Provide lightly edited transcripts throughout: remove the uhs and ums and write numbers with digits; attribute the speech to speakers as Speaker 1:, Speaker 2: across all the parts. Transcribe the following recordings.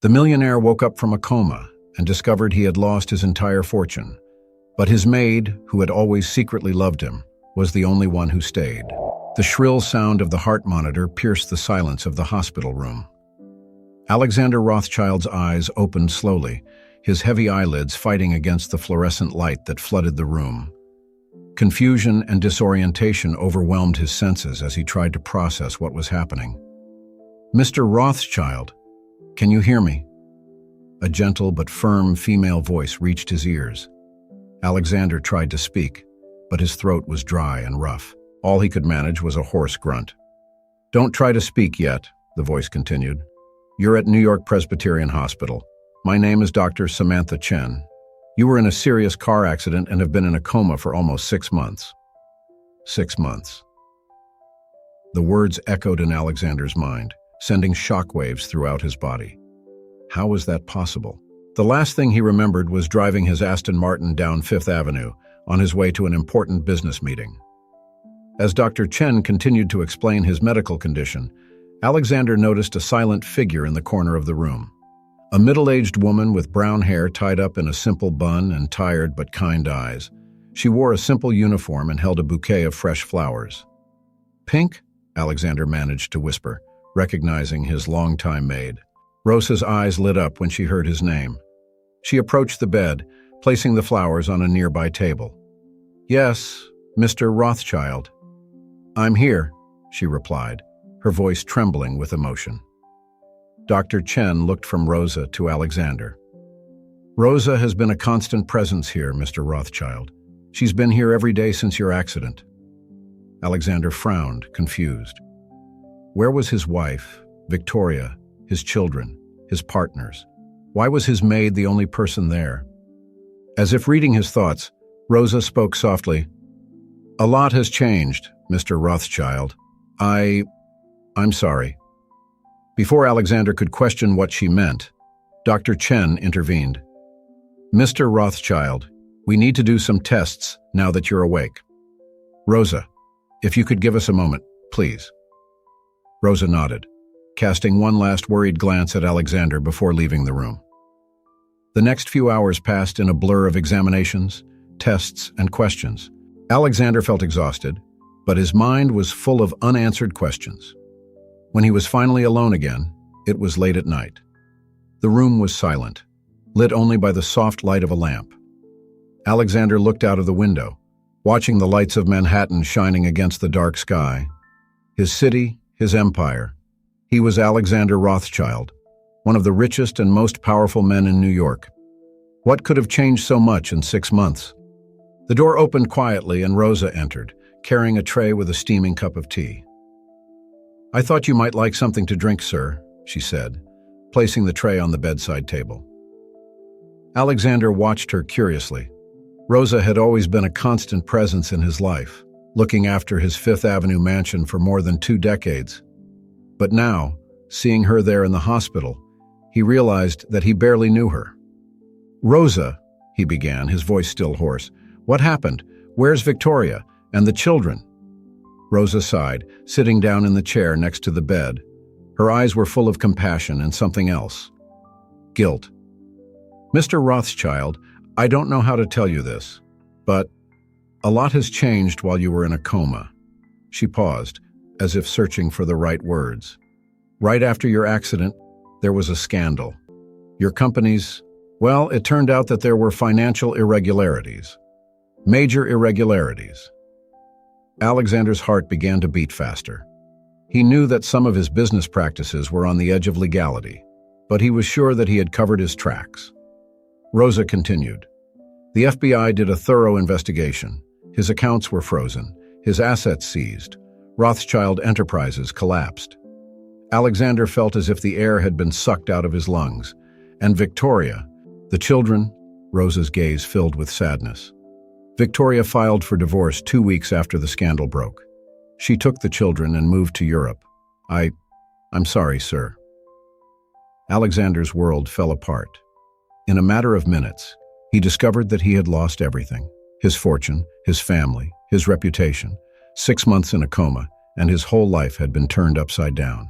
Speaker 1: The millionaire woke up from a coma and discovered he had lost his entire fortune. But his maid, who had always secretly loved him, was the only one who stayed. The shrill sound of the heart monitor pierced the silence of the hospital room. Alexander Rothschild's eyes opened slowly, his heavy eyelids fighting against the fluorescent light that flooded the room. Confusion and disorientation overwhelmed his senses as he tried to process what was happening. "Mr. Rothschild, can you hear me?" A gentle but firm female voice reached his ears. Alexander tried to speak, but his throat was dry and rough. All he could manage was a hoarse grunt. "Don't try to speak yet," the voice continued. "You're at New York Presbyterian Hospital. My name is Dr. Samantha Chen. You were in a serious car accident and have been in a coma for almost 6 months." 6 months. The words echoed in Alexander's mind, sending shockwaves throughout his body. How was that possible? The last thing he remembered was driving his Aston Martin down Fifth Avenue on his way to an important business meeting. As Dr. Chen continued to explain his medical condition, Alexander noticed a silent figure in the corner of the room. A middle-aged woman with brown hair tied up in a simple bun and tired but kind eyes. She wore a simple uniform and held a bouquet of fresh flowers. "Pink?" Alexander managed to whisper, recognizing his longtime maid. Rosa's eyes lit up when she heard his name. She approached the bed, placing the flowers on a nearby table. "Yes, Mr. Rothschild." "I'm here," she replied, her voice trembling with emotion. Dr. Chen looked from Rosa to Alexander. "Rosa has been a constant presence here, Mr. Rothschild. She's been here every day since your accident." Alexander frowned, confused. Where was his wife, Victoria, his children, his partners? Why was his maid the only person there? As if reading his thoughts, Rosa spoke softly. "A lot has changed, Mr. Rothschild. I'm sorry." Before Alexander could question what she meant, Dr. Chen intervened. "Mr. Rothschild, we need to do some tests now that you're awake. Rosa, if you could give us a moment, please." Rosa nodded, casting one last worried glance at Alexander before leaving the room. The next few hours passed in a blur of examinations, tests, and questions. Alexander felt exhausted, but his mind was full of unanswered questions. When he was finally alone again, it was late at night. The room was silent, lit only by the soft light of a lamp. Alexander looked out of the window, watching the lights of Manhattan shining against the dark sky. His city, his empire. He was Alexander Rothschild, one of the richest and most powerful men in New York. What could have changed so much in 6 months? The door opened quietly and Rosa entered, carrying a tray with a steaming cup of tea. "I thought you might like something to drink, sir," she said, placing the tray on the bedside table. Alexander watched her curiously. Rosa had always been a constant presence in his life, looking after his Fifth Avenue mansion for more than 2 decades. But now, seeing her there in the hospital, he realized that he barely knew her. "Rosa," he began, his voice still hoarse, "what happened? Where's Victoria? And the children?" Rosa sighed, sitting down in the chair next to the bed. Her eyes were full of compassion and something else. Guilt. "Mr. Rothschild, I don't know how to tell you this, but a lot has changed while you were in a coma." She paused, as if searching for the right words. "Right after your accident, there was a scandal. Your company's, well, it turned out that there were financial irregularities. Major irregularities." Alexander's heart began to beat faster. He knew that some of his business practices were on the edge of legality, but he was sure that he had covered his tracks. Rosa continued. "The FBI did a thorough investigation. His accounts were frozen, his assets seized. Rothschild Enterprises collapsed. Alexander felt as if the air had been sucked out of his lungs. And Victoria, the children," Rosa's gaze filled with sadness. "Victoria filed for divorce 2 weeks after the scandal broke. She took the children and moved to Europe. I'm sorry, sir." Alexander's world fell apart. In a matter of minutes, he discovered that he had lost everything. His fortune, his family, his reputation, 6 months in a coma, and his whole life had been turned upside down.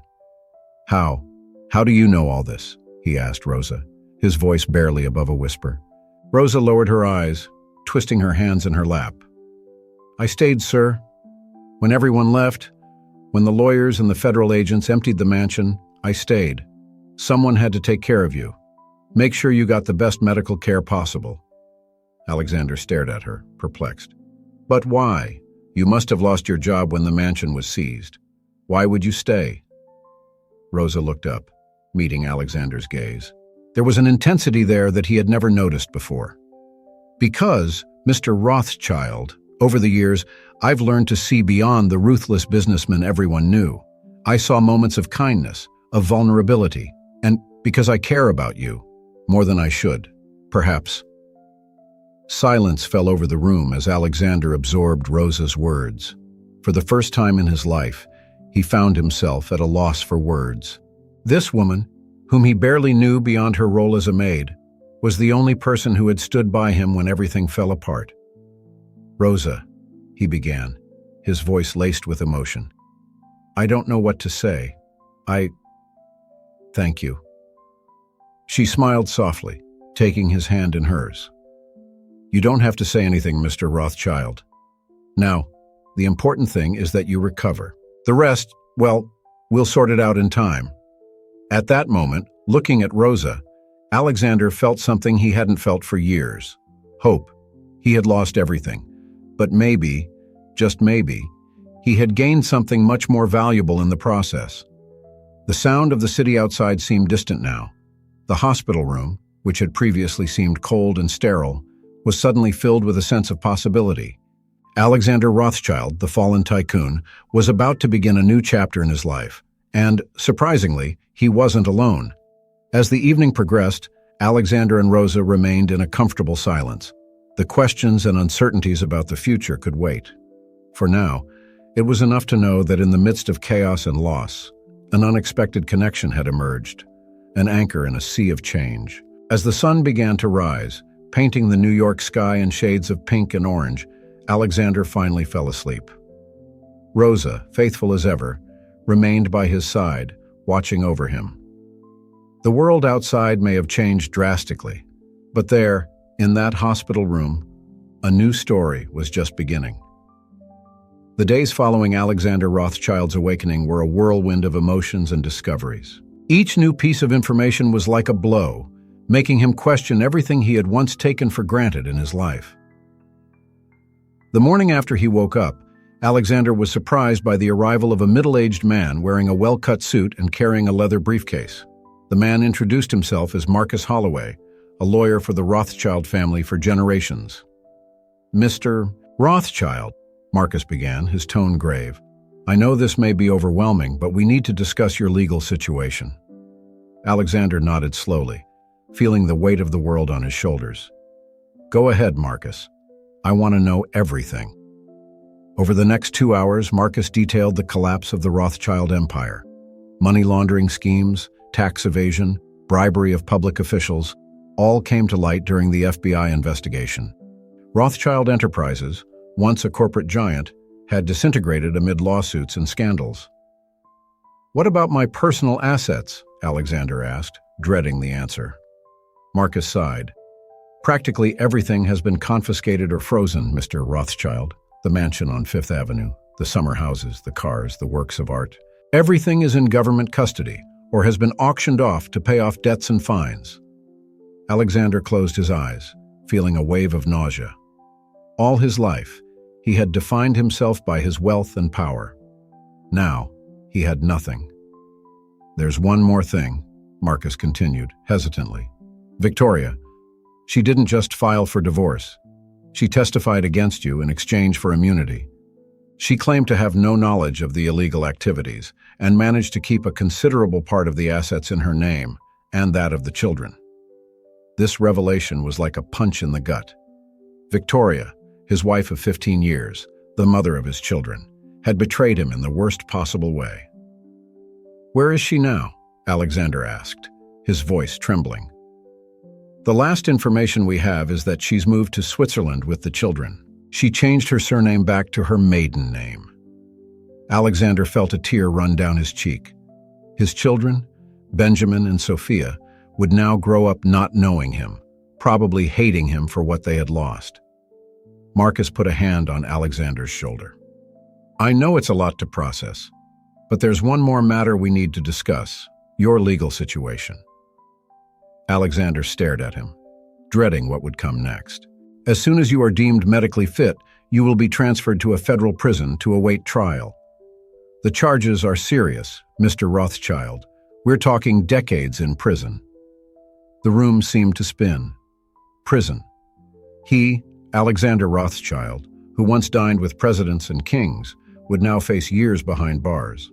Speaker 1: How do you know all this?" he asked Rosa, his voice barely above a whisper. Rosa lowered her eyes, twisting her hands in her lap. I stayed, sir. When everyone left, when the lawyers and the federal agents emptied the mansion, I stayed. Someone had to take care of you. Make sure you got the best medical care possible. Alexander stared at her, perplexed. But why? You must have lost your job when the mansion was seized. Why would you stay? Rosa looked up, meeting Alexander's gaze. There was an intensity there that he had never noticed before. Because, Mr. Rothschild, over the years, I've learned to see beyond the ruthless businessman everyone knew. I saw moments of kindness, of vulnerability, and because I care about you, more than I should, perhaps. Silence fell over the room as Alexander absorbed Rosa's words. For the first time in his life, he found himself at a loss for words. This woman, whom he barely knew beyond her role as a maid, was the only person who had stood by him when everything fell apart. Rosa, he began, his voice laced with emotion. I don't know what to say. Thank you. She smiled softly, taking his hand in hers. You don't have to say anything, Mr. Rothschild. Now, the important thing is that you recover. The rest, well, we'll sort it out in time. At that moment, looking at Rosa, Alexander felt something he hadn't felt for years. Hope. He had lost everything. But maybe, just maybe, he had gained something much more valuable in the process. The sound of the city outside seemed distant now. The hospital room, which had previously seemed cold and sterile, was suddenly filled with a sense of possibility. Alexander Rothschild, the fallen tycoon, was about to begin a new chapter in his life. And, surprisingly, he wasn't alone. As the evening progressed, Alexander and Rosa remained in a comfortable silence. The questions and uncertainties about the future could wait. For now, it was enough to know that in the midst of chaos and loss, an unexpected connection had emerged, an anchor in a sea of change. As the sun began to rise, painting the New York sky in shades of pink and orange, Alexander finally fell asleep. Rosa, faithful as ever, remained by his side, watching over him. The world outside may have changed drastically, but there, in that hospital room, a new story was just beginning. The days following Alexander Rothschild's awakening were a whirlwind of emotions and discoveries. Each new piece of information was like a blow, making him question everything he had once taken for granted in his life. The morning after he woke up, Alexander was surprised by the arrival of a middle-aged man wearing a well-cut suit and carrying a leather briefcase. The man introduced himself as Marcus Holloway, a lawyer for the Rothschild family for generations. Mr. Rothschild, Marcus began, his tone grave. I know this may be overwhelming, but we need to discuss your legal situation. Alexander nodded slowly, feeling the weight of the world on his shoulders. Go ahead, Marcus. I want to know everything. Over the next 2 hours, Marcus detailed the collapse of the Rothschild empire. Money laundering schemes, tax evasion, bribery of public officials, all came to light during the FBI investigation. Rothschild Enterprises, once a corporate giant, had disintegrated amid lawsuits and scandals. What about my personal assets? Alexander asked, dreading the answer. Marcus sighed. Practically everything has been confiscated or frozen, Mr. Rothschild. The mansion on Fifth Avenue, the summer houses, the cars, the works of art. Everything is in government custody or has been auctioned off to pay off debts and fines. Alexander closed his eyes, feeling a wave of nausea. All his life, he had defined himself by his wealth and power. Now, he had nothing. There's one more thing, Marcus continued, hesitantly. Victoria, she didn't just file for divorce. She testified against you in exchange for immunity. She claimed to have no knowledge of the illegal activities and managed to keep a considerable part of the assets in her name and that of the children. This revelation was like a punch in the gut. Victoria, his wife of 15 years, the mother of his children, had betrayed him in the worst possible way. Where is she now? Alexander asked, his voice trembling. The last information we have is that she's moved to Switzerland with the children. She changed her surname back to her maiden name. Alexander felt a tear run down his cheek. His children, Benjamin and Sophia, would now grow up not knowing him, probably hating him for what they had lost. Marcus put a hand on Alexander's shoulder. I know it's a lot to process, but there's one more matter we need to discuss, your legal situation. Alexander stared at him, dreading what would come next. As soon as you are deemed medically fit, you will be transferred to a federal prison to await trial. The charges are serious, Mr. Rothschild. We're talking decades in prison. The room seemed to spin. Prison. He, Alexander Rothschild, who once dined with presidents and kings, would now face years behind bars.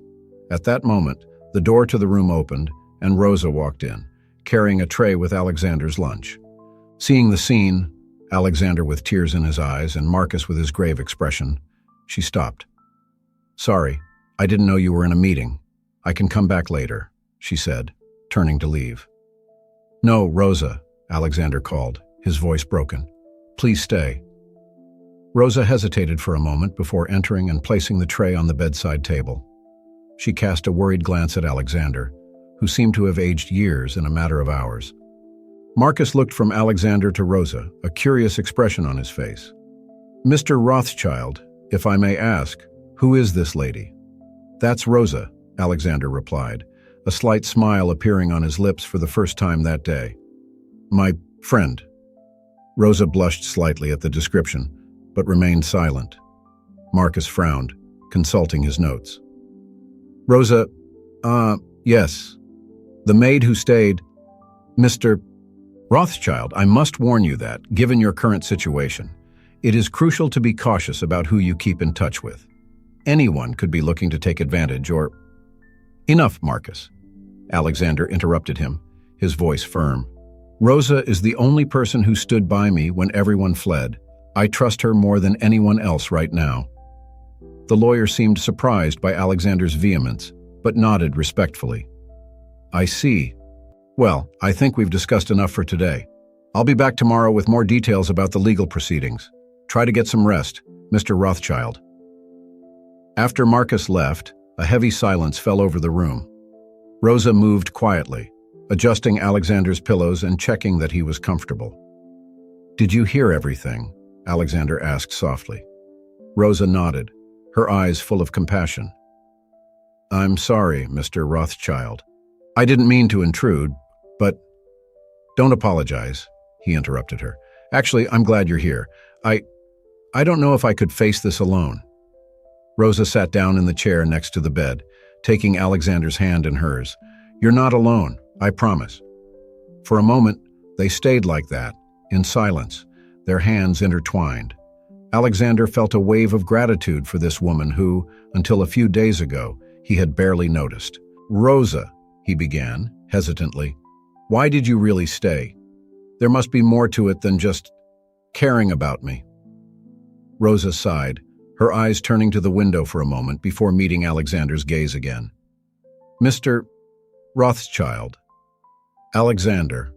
Speaker 1: At that moment, the door to the room opened, and Rosa walked in, carrying a tray with Alexander's lunch. Seeing the scene, Alexander with tears in his eyes and Marcus with his grave expression, she stopped. Sorry, I didn't know you were in a meeting. I can come back later, she said, turning to leave. No, Rosa, Alexander called, his voice broken. Please stay. Rosa hesitated for a moment before entering and placing the tray on the bedside table. She cast a worried glance at Alexander, who seemed to have aged years in a matter of hours. Marcus looked from Alexander to Rosa, a curious expression on his face. Mr. Rothschild, if I may ask, who is this lady? That's Rosa, Alexander replied, a slight smile appearing on his lips for the first time that day. My friend. Rosa blushed slightly at the description, but remained silent. Marcus frowned, consulting his notes. Rosa, yes. The maid who stayed. Mr. Rothschild, I must warn you that, given your current situation, it is crucial to be cautious about who you keep in touch with. Anyone could be looking to take advantage or... Enough, Marcus. Alexander interrupted him, his voice firm. Rosa is the only person who stood by me when everyone fled. I trust her more than anyone else right now. The lawyer seemed surprised by Alexander's vehemence, but nodded respectfully. I see. Well, I think we've discussed enough for today. I'll be back tomorrow with more details about the legal proceedings. Try to get some rest, Mr. Rothschild. After Marcus left, a heavy silence fell over the room. Rosa moved quietly, adjusting Alexander's pillows and checking that he was comfortable. Did you hear everything? Alexander asked softly. Rosa nodded, her eyes full of compassion. I'm sorry, Mr. Rothschild. I didn't mean to intrude, but... Don't apologize, he interrupted her. Actually, I'm glad you're here. I don't know if I could face this alone. Rosa sat down in the chair next to the bed, taking Alexander's hand in hers. You're not alone, I promise. For a moment, they stayed like that, in silence, their hands intertwined. Alexander felt a wave of gratitude for this woman who, until a few days ago, he had barely noticed. Rosa, he began, hesitantly, why did you really stay? There must be more to it than just caring about me. Rosa sighed, her eyes turning to the window for a moment before meeting Alexander's gaze again. Mr. Rothschild. Alexander.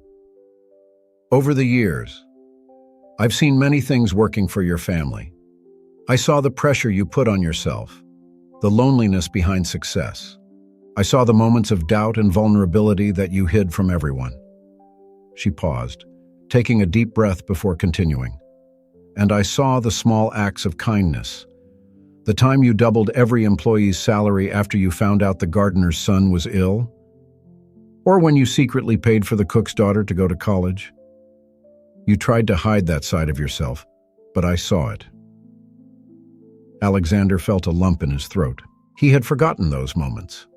Speaker 1: Over the years, I've seen many things working for your family. I saw the pressure you put on yourself, the loneliness behind success. I saw the moments of doubt and vulnerability that you hid from everyone. She paused, taking a deep breath before continuing. And I saw the small acts of kindness. The time you doubled every employee's salary after you found out the gardener's son was ill? Or when you secretly paid for the cook's daughter to go to college? You tried to hide that side of yourself, but I saw it. Alexander felt a lump in his throat. He had forgotten those moments,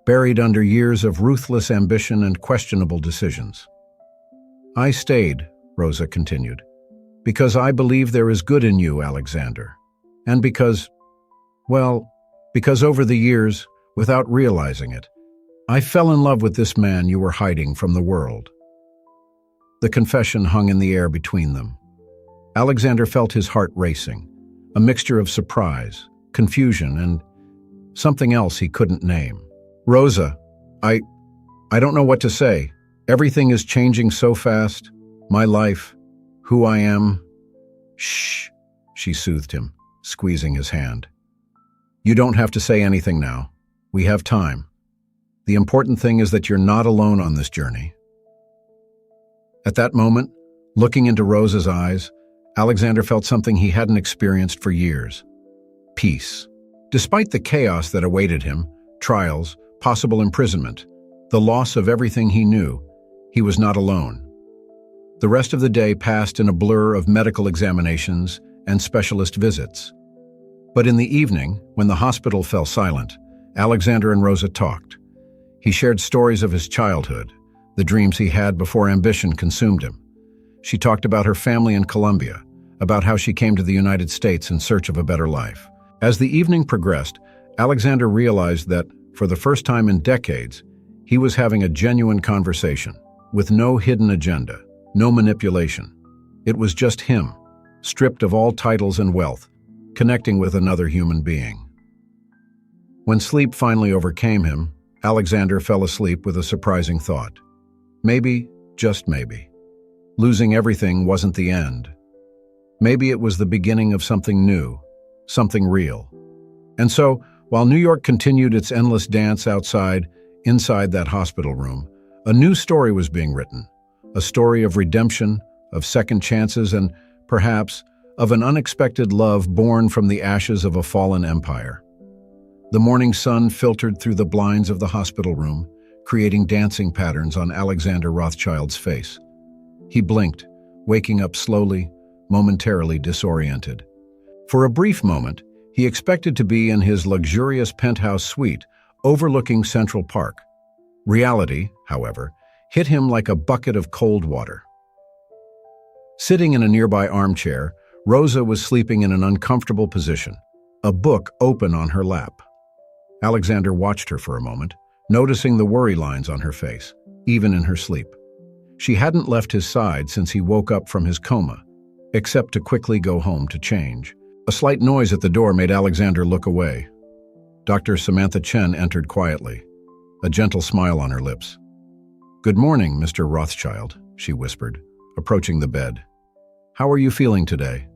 Speaker 1: buried under years of ruthless ambition and questionable decisions. I stayed, Rosa continued, because I believe there is good in you, Alexander, and because over the years, without realizing it, I fell in love with this man you were hiding from the world. The confession hung in the air between them. Alexander felt his heart racing, a mixture of surprise, confusion, and something else he couldn't name. Rosa, I don't know what to say. Everything is changing so fast. My life, who I am. Shh, she soothed him, squeezing his hand. You don't have to say anything now. We have time. The important thing is that you're not alone on this journey. At that moment, looking into Rosa's eyes, Alexander felt something he hadn't experienced for years: peace. Despite the chaos that awaited him, trials, possible imprisonment, the loss of everything he knew, he was not alone. The rest of the day passed in a blur of medical examinations and specialist visits. But in the evening, when the hospital fell silent, Alexander and Rosa talked. He shared stories of his childhood, the dreams he had before ambition consumed him. She talked about her family in Colombia, about how she came to the United States in search of a better life. As the evening progressed, Alexander realized that, for the first time in decades, he was having a genuine conversation, with no hidden agenda, no manipulation. It was just him, stripped of all titles and wealth, connecting with another human being. When sleep finally overcame him, Alexander fell asleep with a surprising thought. Maybe, just maybe, losing everything wasn't the end. Maybe it was the beginning of something new, something real. And so, while New York continued its endless dance inside that hospital room, a new story was being written. A story of redemption, of second chances, and, perhaps, of an unexpected love born from the ashes of a fallen empire. The morning sun filtered through the blinds of the hospital room, creating dancing patterns on Alexander Rothschild's face. He blinked, waking up slowly, momentarily disoriented. For a brief moment, he expected to be in his luxurious penthouse suite overlooking Central Park. Reality, however, hit him like a bucket of cold water. Sitting in a nearby armchair, Rosa was sleeping in an uncomfortable position, a book open on her lap. Alexander watched her for a moment, noticing the worry lines on her face, even in her sleep. She hadn't left his side since he woke up from his coma, except to quickly go home to change. A slight noise at the door made Alexander look away. Dr. Samantha Chen entered quietly, a gentle smile on her lips. "Good morning, Mr. Rothschild," she whispered, approaching the bed. "How are you feeling today?"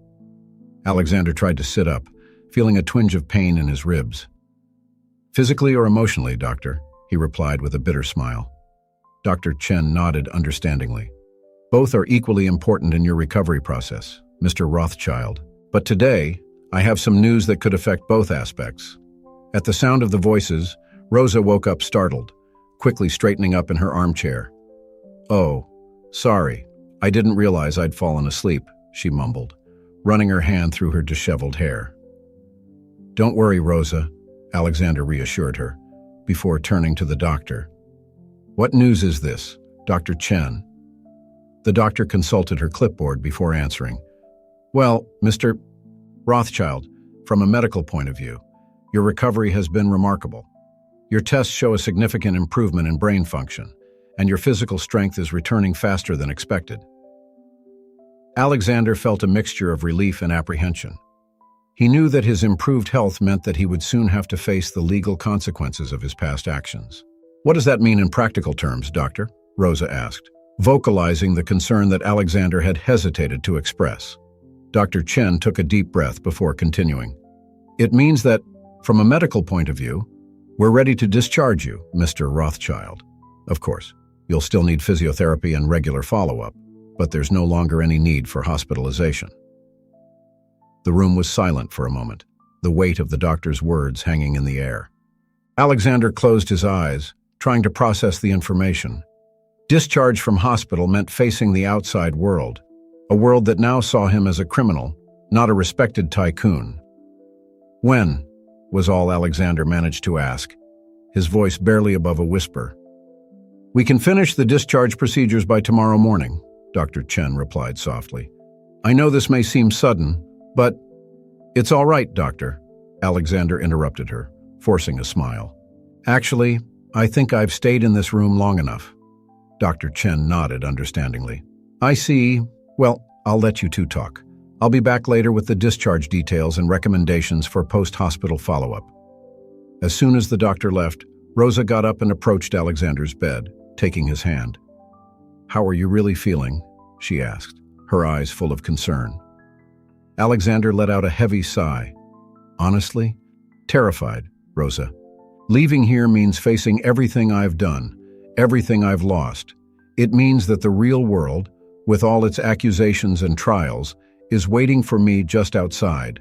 Speaker 1: Alexander tried to sit up, feeling a twinge of pain in his ribs. "Physically or emotionally, doctor?" he replied with a bitter smile. Dr. Chen nodded understandingly. "Both are equally important in your recovery process, Mr. Rothschild. But today, I have some news that could affect both aspects." At the sound of the voices, Rosa woke up startled, quickly straightening up in her armchair. "Oh, sorry. I didn't realize I'd fallen asleep," she mumbled, running her hand through her disheveled hair. "Don't worry, Rosa," Alexander reassured her, before turning to the doctor. "What news is this, Dr. Chen?" The doctor consulted her clipboard before answering. "Well, Mr. Rothschild, from a medical point of view, your recovery has been remarkable. Your tests show a significant improvement in brain function, and your physical strength is returning faster than expected." Alexander felt a mixture of relief and apprehension. He knew that his improved health meant that he would soon have to face the legal consequences of his past actions. "What does that mean in practical terms, doctor?" Rosa asked, vocalizing the concern that Alexander had hesitated to express. Dr. Chen took a deep breath before continuing. "It means that, from a medical point of view, we're ready to discharge you, Mr. Rothschild. Of course, you'll still need physiotherapy and regular follow-up, but there's no longer any need for hospitalization." The room was silent for a moment, the weight of the doctor's words hanging in the air. Alexander closed his eyes, trying to process the information. Discharge from hospital meant facing the outside world, a world that now saw him as a criminal, not a respected tycoon. "When?" was all Alexander managed to ask, his voice barely above a whisper. "We can finish the discharge procedures by tomorrow morning," Dr. Chen replied softly. "I know this may seem sudden, but—" "It's all right, doctor," Alexander interrupted her, forcing a smile. "Actually, I think I've stayed in this room long enough." Dr. Chen nodded understandingly. "I see. Well, I'll let you two talk. I'll be back later with the discharge details and recommendations for post-hospital follow-up." As soon as the doctor left, Rosa got up and approached Alexander's bed, taking his hand. "How are you really feeling?" she asked, her eyes full of concern. Alexander let out a heavy sigh. "Honestly, terrified, Rosa. Leaving here means facing everything I've done, everything I've lost. It means that the real world, with all its accusations and trials, is waiting for me just outside.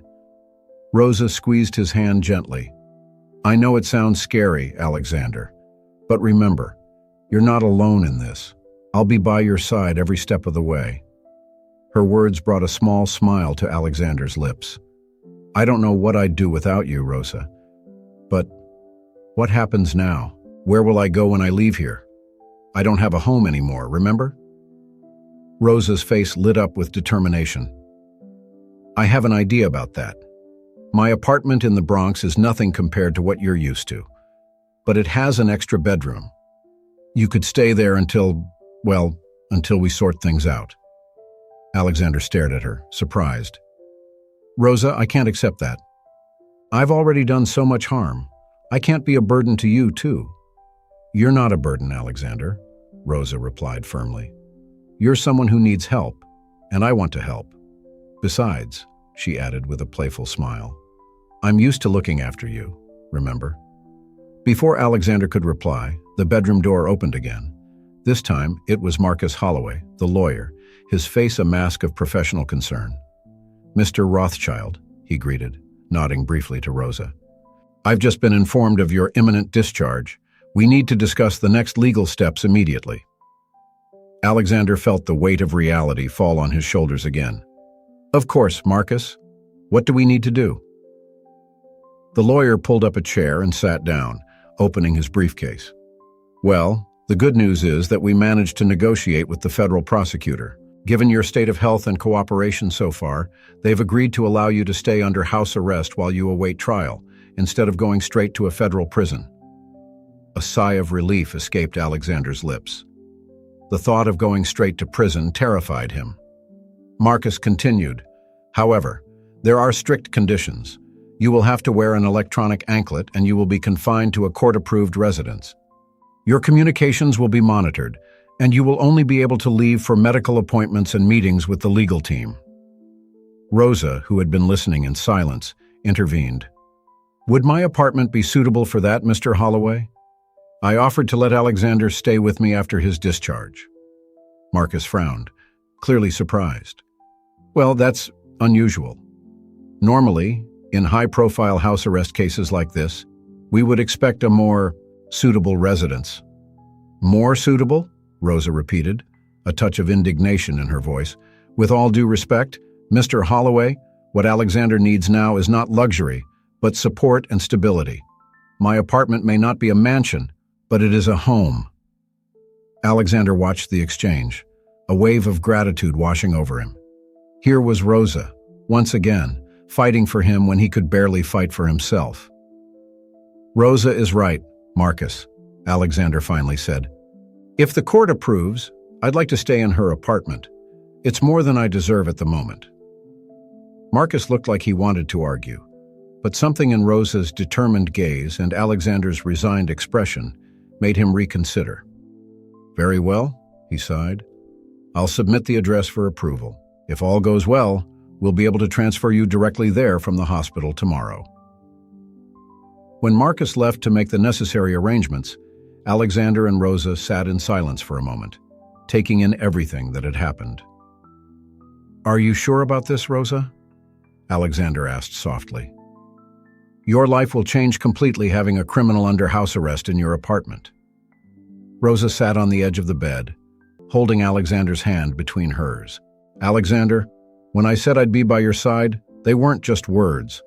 Speaker 1: Rosa squeezed his hand gently. I know it sounds scary, Alexander, but remember, you're not alone in this. I'll be by your side every step of the way. Her words brought a small smile to Alexander's lips. I don't know what I'd do without you, Rosa. But what happens now? Where will I go when I leave here? I don't have a home anymore, remember? Rosa's face lit up with determination. I have an idea about that. My apartment in the Bronx is nothing compared to what you're used to, but it has an extra bedroom. You could stay there until we sort things out. Alexander stared at her, surprised. Rosa, I can't accept that. I've already done so much harm. I can't be a burden to you, too. You're not a burden, Alexander, Rosa replied firmly. You're someone who needs help, and I want to help. Besides, she added with a playful smile, I'm used to looking after you, remember? Before Alexander could reply, the bedroom door opened again. This time, it was Marcus Holloway, the lawyer, his face a mask of professional concern. Mr. Rothschild, he greeted, nodding briefly to Rosa. I've just been informed of your imminent discharge. We need to discuss the next legal steps immediately. Alexander felt the weight of reality fall on his shoulders again. Of course, Marcus. What do we need to do? The lawyer pulled up a chair and sat down, opening his briefcase. Well, the good news is that we managed to negotiate with the federal prosecutor. Given your state of health and cooperation so far, they've agreed to allow you to stay under house arrest while you await trial, instead of going straight to a federal prison. A sigh of relief escaped Alexander's lips. The thought of going straight to prison terrified him. Marcus continued, however, there are strict conditions. You will have to wear an electronic anklet and you will be confined to a court-approved residence. Your communications will be monitored, and you will only be able to leave for medical appointments and meetings with the legal team. Rosa, who had been listening in silence, intervened. Would my apartment be suitable for that, Mr. Holloway? I offered to let Alexander stay with me after his discharge. Marcus frowned, clearly surprised. Well, that's unusual. Normally, in high-profile house arrest cases like this, we would expect a more suitable residence. More suitable? Rosa repeated, a touch of indignation in her voice. With all due respect, Mr. Holloway, what Alexander needs now is not luxury, but support and stability. My apartment may not be a mansion, but it is a home. Alexander watched the exchange, a wave of gratitude washing over him. Here was Rosa, once again, fighting for him when he could barely fight for himself. Rosa is right, Marcus, Alexander finally said. If the court approves, I'd like to stay in her apartment. It's more than I deserve at the moment. Marcus looked like he wanted to argue, but something in Rosa's determined gaze and Alexander's resigned expression made him reconsider. Very well, he sighed. I'll submit the address for approval. If all goes well, we'll be able to transfer you directly there from the hospital tomorrow. When Marcus left to make the necessary arrangements, Alexander and Rosa sat in silence for a moment, taking in everything that had happened. Are you sure about this, Rosa? Alexander asked softly. Your life will change completely having a criminal under house arrest in your apartment. Rosa sat on the edge of the bed, holding Alexander's hand between hers. Alexander, when I said I'd be by your side, they weren't just words.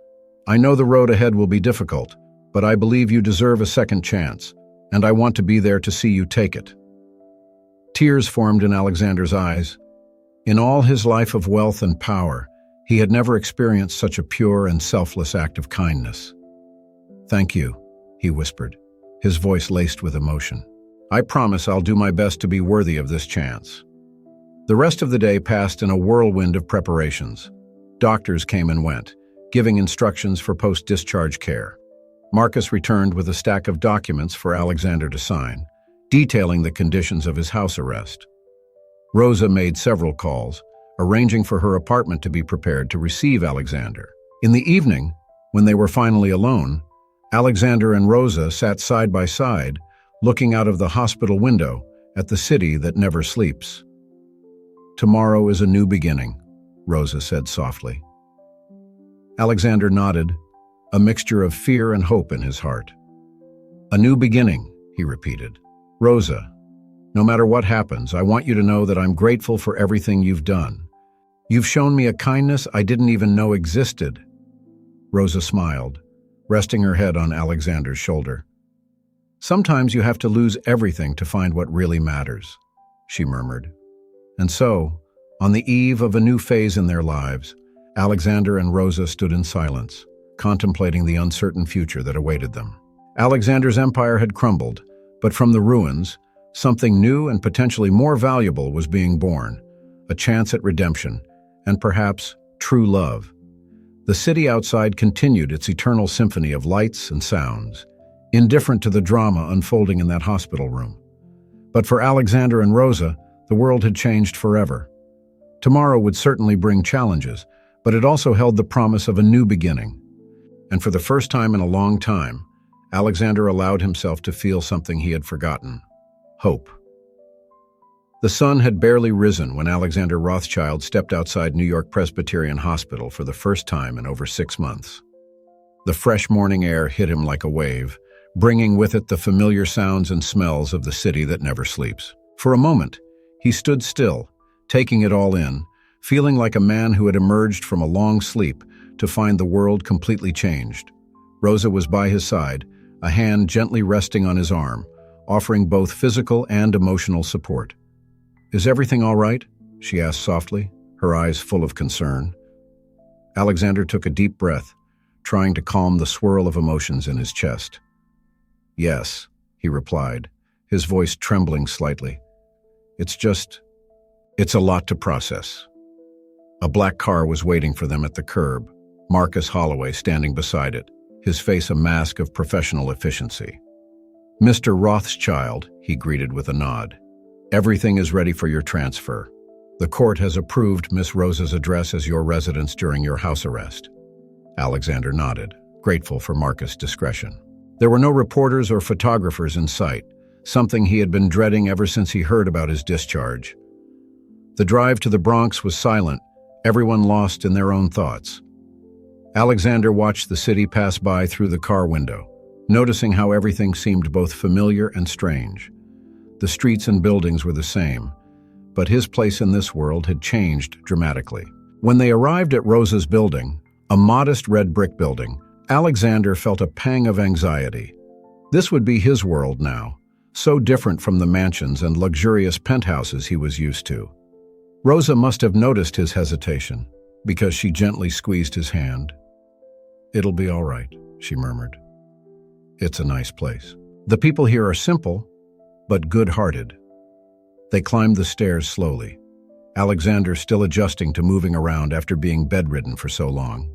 Speaker 1: I know the road ahead will be difficult, but I believe you deserve a second chance, and I want to be there to see you take it. Tears formed in Alexander's eyes. In all his life of wealth and power, he had never experienced such a pure and selfless act of kindness. Thank you, he whispered, his voice laced with emotion. I promise I'll do my best to be worthy of this chance. The rest of the day passed in a whirlwind of preparations. Doctors came and went, giving instructions for post-discharge care. Marcus returned with a stack of documents for Alexander to sign, detailing the conditions of his house arrest. Rosa made several calls, arranging for her apartment to be prepared to receive Alexander. In the evening, when they were finally alone, Alexander and Rosa sat side by side, looking out of the hospital window at the city that never sleeps. Tomorrow is a new beginning, Rosa said softly. Alexander nodded, a mixture of fear and hope in his heart. A new beginning, he repeated. Rosa, no matter what happens, I want you to know that I'm grateful for everything you've done. You've shown me a kindness I didn't even know existed. Rosa smiled, resting her head on Alexander's shoulder. Sometimes you have to lose everything to find what really matters, she murmured. And so, on the eve of a new phase in their lives, Alexander and Rosa stood in silence, contemplating the uncertain future that awaited them. Alexander's empire had crumbled, but from the ruins, something new and potentially more valuable was being born, a chance at redemption, and perhaps true love. The city outside continued its eternal symphony of lights and sounds, indifferent to the drama unfolding in that hospital room. But for Alexander and Rosa, the world had changed forever. Tomorrow would certainly bring challenges, but it also held the promise of a new beginning. And for the first time in a long time, Alexander allowed himself to feel something he had forgotten: hope. The sun had barely risen when Alexander Rothschild stepped outside New York Presbyterian Hospital for the first time in over 6 months. The fresh morning air hit him like a wave, bringing with it the familiar sounds and smells of the city that never sleeps. For a moment, he stood still, taking it all in, feeling like a man who had emerged from a long sleep to find the world completely changed. Rosa was by his side, a hand gently resting on his arm, offering both physical and emotional support. "Is everything all right?" she asked softly, her eyes full of concern. Alexander took a deep breath, trying to calm the swirl of emotions in his chest. "Yes," he replied, his voice trembling slightly. It's a lot to process." A black car was waiting for them at the curb, Marcus Holloway standing beside it, his face a mask of professional efficiency. "Mr. Rothschild," he greeted with a nod. "Everything is ready for your transfer. The court has approved Miss Rosa's address as your residence during your house arrest." Alexander nodded, grateful for Marcus' discretion. There were no reporters or photographers in sight, something he had been dreading ever since he heard about his discharge. The drive to the Bronx was silent, everyone lost in their own thoughts. Alexander watched the city pass by through the car window, noticing how everything seemed both familiar and strange. The streets and buildings were the same, but his place in this world had changed dramatically. When they arrived at Rosa's building, a modest red brick building, Alexander felt a pang of anxiety. This would be his world now, so different from the mansions and luxurious penthouses he was used to. Rosa must have noticed his hesitation, because she gently squeezed his hand. "It'll be all right," she murmured. "It's a nice place. The people here are simple, but good-hearted." They climbed the stairs slowly, Alexander still adjusting to moving around after being bedridden for so long.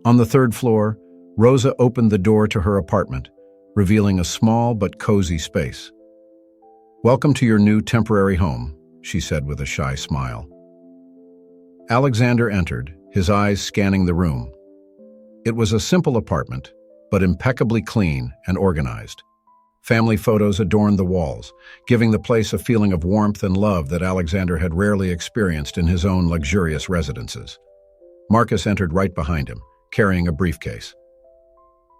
Speaker 1: On the 3rd floor, Rosa opened the door to her apartment, revealing a small but cozy space. "Welcome to your new temporary home," she said with a shy smile. Alexander entered, his eyes scanning the room. It was a simple apartment, but impeccably clean and organized. Family photos adorned the walls, giving the place a feeling of warmth and love that Alexander had rarely experienced in his own luxurious residences. Marcus entered right behind him, carrying a briefcase.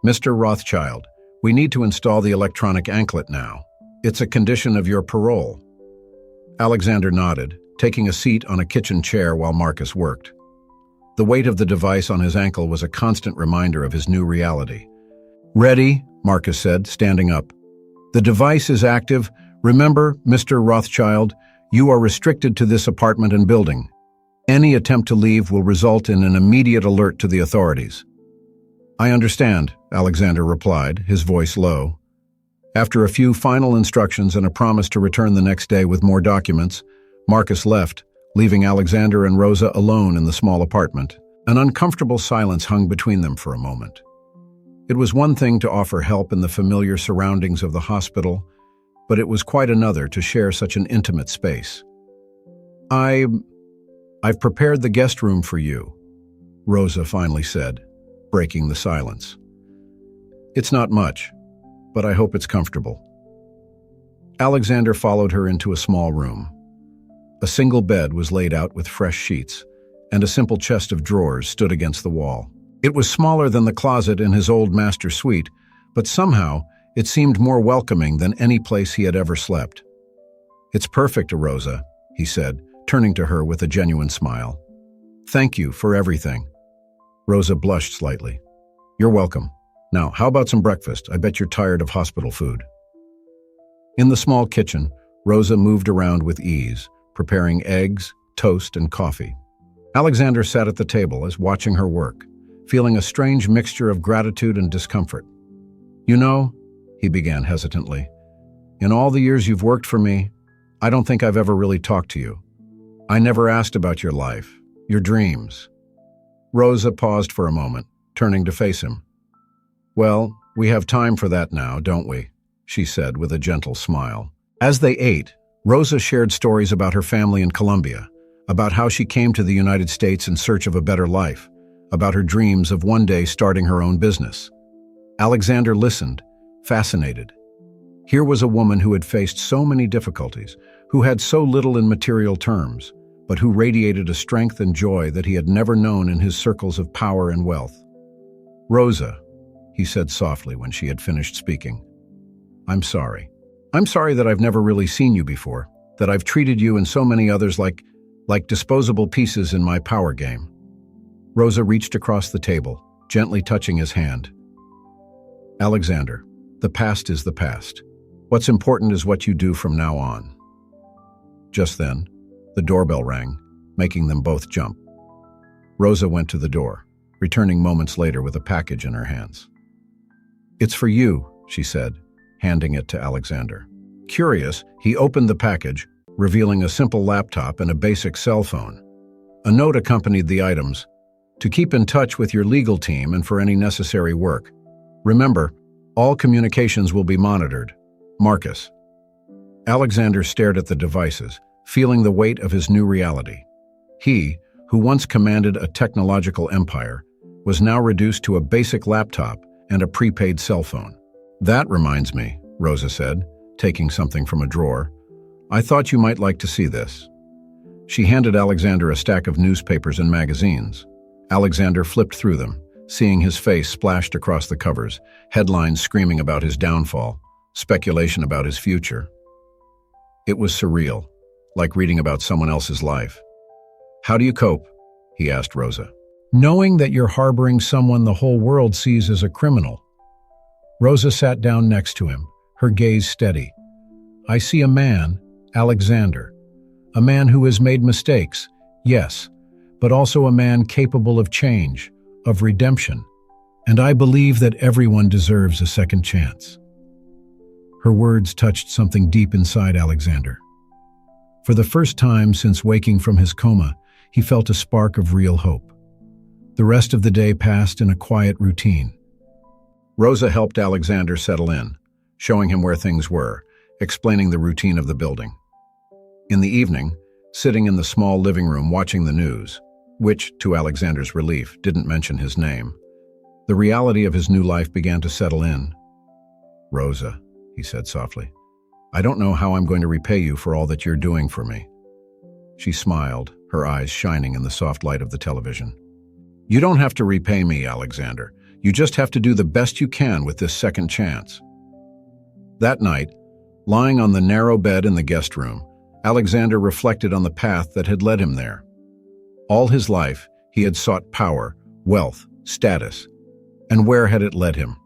Speaker 1: "Mr. Rothschild, we need to install the electronic anklet now. It's a condition of your parole." Alexander nodded, taking a seat on a kitchen chair while Marcus worked. The weight of the device on his ankle was a constant reminder of his new reality. "Ready," Marcus said, standing up. "The device is active. Remember, Mr. Rothschild, you are restricted to this apartment and building. Any attempt to leave will result in an immediate alert to the authorities." "I understand," Alexander replied, his voice low. After a few final instructions and a promise to return the next day with more documents, Marcus left, leaving Alexander and Rosa alone in the small apartment. An uncomfortable silence hung between them for a moment. It was one thing to offer help in the familiar surroundings of the hospital, but it was quite another to share such an intimate space. I've prepared the guest room for you," Rosa finally said, breaking the silence. "It's not much, but I hope it's comfortable." Alexander followed her into a small room. A single bed was laid out with fresh sheets, and a simple chest of drawers stood against the wall. It was smaller than the closet in his old master suite, but somehow it seemed more welcoming than any place he had ever slept. "It's perfect, Rosa," he said, turning to her with a genuine smile. "Thank you for everything." Rosa blushed slightly. "You're welcome. Now, how about some breakfast? I bet you're tired of hospital food." In the small kitchen, Rosa moved around with ease, preparing eggs, toast, and coffee. Alexander sat at the table as watching her work, feeling a strange mixture of gratitude and discomfort. "You know," he began hesitantly, "in all the years you've worked for me, I don't think I've ever really talked to you. I never asked about your life, your dreams." Rosa paused for a moment, turning to face him. "Well, we have time for that now, don't we?" she said with a gentle smile. As they ate, Rosa shared stories about her family in Colombia, about how she came to the United States in search of a better life, about her dreams of one day starting her own business. Alexander listened, fascinated. Here was a woman who had faced so many difficulties, who had so little in material terms, but who radiated a strength and joy that he had never known in his circles of power and wealth. "Rosa," he said softly when she had finished speaking, "I'm sorry. I'm sorry that I've never really seen you before, that I've treated you and so many others like disposable pieces in my power game." Rosa reached across the table, gently touching his hand. "Alexander, the past is the past. What's important is what you do from now on." Just then, the doorbell rang, making them both jump. Rosa went to the door, returning moments later with a package in her hands. "It's for you," she said, handing it to Alexander. Curious, he opened the package, revealing a simple laptop and a basic cell phone. A note accompanied the items: "To keep in touch with your legal team and for any necessary work. Remember, all communications will be monitored. Marcus." Alexander stared at the devices, feeling the weight of his new reality. He, who once commanded a technological empire, was now reduced to a basic laptop and a prepaid cell phone. "That reminds me," Rosa said, taking something from a drawer. "I thought you might like to see this." She handed Alexander a stack of newspapers and magazines. Alexander flipped through them, seeing his face splashed across the covers, headlines screaming about his downfall, speculation about his future. It was surreal, like reading about someone else's life. "How do you cope?" he asked Rosa. "Knowing that you're harboring someone the whole world sees as a criminal." Rosa sat down next to him, her gaze steady. "I see a man, Alexander, a man who has made mistakes, yes, but also a man capable of change, of redemption, and I believe that everyone deserves a second chance." Her words touched something deep inside Alexander. For the first time since waking from his coma, he felt a spark of real hope. The rest of the day passed in a quiet routine. Rosa helped Alexander settle in, showing him where things were, explaining the routine of the building. In the evening, sitting in the small living room watching the news, which, to Alexander's relief, didn't mention his name, the reality of his new life began to settle in. "Rosa," he said softly, "I don't know how I'm going to repay you for all that you're doing for me." She smiled, her eyes shining in the soft light of the television. "You don't have to repay me, Alexander. You just have to do the best you can with this second chance." That night, lying on the narrow bed in the guest room, Alexander reflected on the path that had led him there. All his life, he had sought power, wealth, status. And where had it led him?